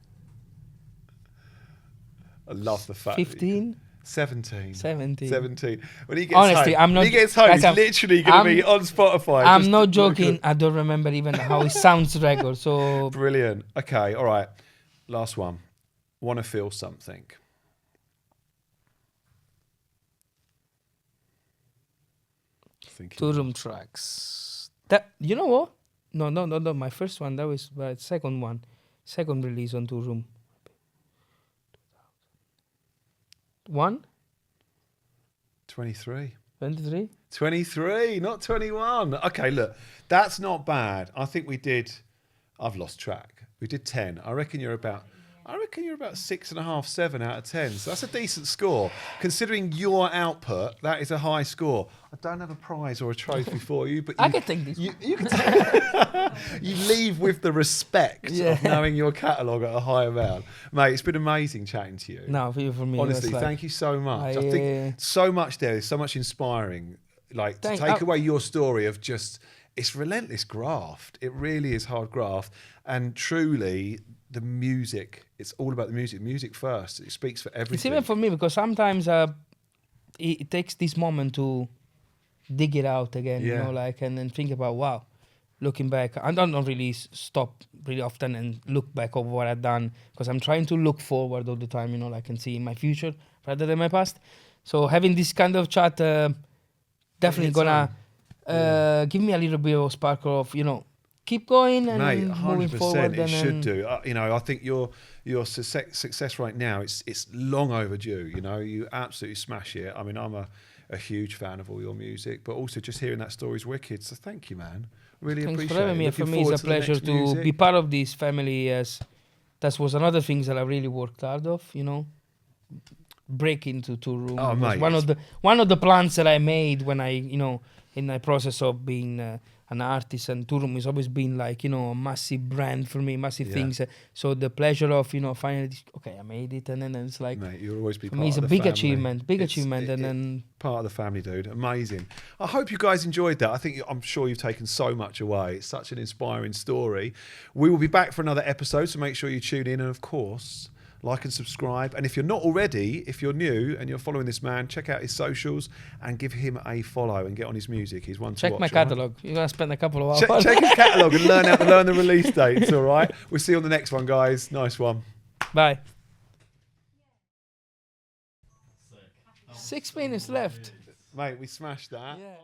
I love the fact. 15? 17. 17. When he gets Honestly, home, I'm not. When he gets home, guys, he's literally going to be on Spotify. I'm not joking. I don't remember even how it sounds record. So brilliant. Okay, all right. Last one. Wanna Feel Something. Toolroom tracks. That, you know what? No. My first one. That was my second one. Second release on Toolroom. 23. 23. 23, not 21. Okay, look, that's not bad. I think we did. I've lost track. We did 10. I reckon you're about 6.5, 7 out of 10. So that's a decent score. Considering your output, that is a high score. I don't have a prize or a trophy for you, but I can take this. You leave with the respect of knowing your catalogue at a high amount. Mate, it's been amazing chatting to you. No, for me. Honestly, thank you so much. I think so much there. There's so much inspiring. Like, to take away your story of just, it's relentless graft. It really is hard graft. And truly, the music, it's all about the music. Music first. It speaks for everything. It's even for me, because sometimes it takes this moment to dig it out again, you know, like, and then think about, wow, looking back. I don't really stop really often and look back over what I've done, because I'm trying to look forward all the time, you know, like, and see my future rather than my past. So having this kind of chat definitely gonna give me a little bit of sparkle of, you know, keep going and Mate, then moving forward. it should do. You know, I think your success right now, it's long overdue. You know, you absolutely smash it. I mean, I'm a huge fan of all your music, but also just hearing that story's wicked. So thank you, man. Really Thanks appreciate for having it. me. Looking For me, it's forward a to the pleasure next to music. be part of this family. As that was another thing that I really worked hard of. You know, break into Toolroom. Oh, mate, one of the plans that I made when I, you know, in the process of being an artist, and Toolroom has always been like, you know, a massive brand for me, massive things. So the pleasure of, you know, finally, okay, I made it, and then it's like, mate, you'll always be for part me, it's of a the big family. achievement, and then part of the family, dude. Amazing. I hope you guys enjoyed that. I'm sure you've taken so much away. It's such an inspiring story. We will be back for another episode, so make sure you tune in, and of course, like and subscribe. And if you're not already, if you're new and you're following this man, check out his socials and give him a follow and get on his music. He's one to watch. check my catalogue. You're gonna spend a couple of hours. Check his catalogue and learn the release dates. All right. We'll see you on the next one, guys. Nice one. Bye. 6 minutes left. Mate, we smashed that. Yeah.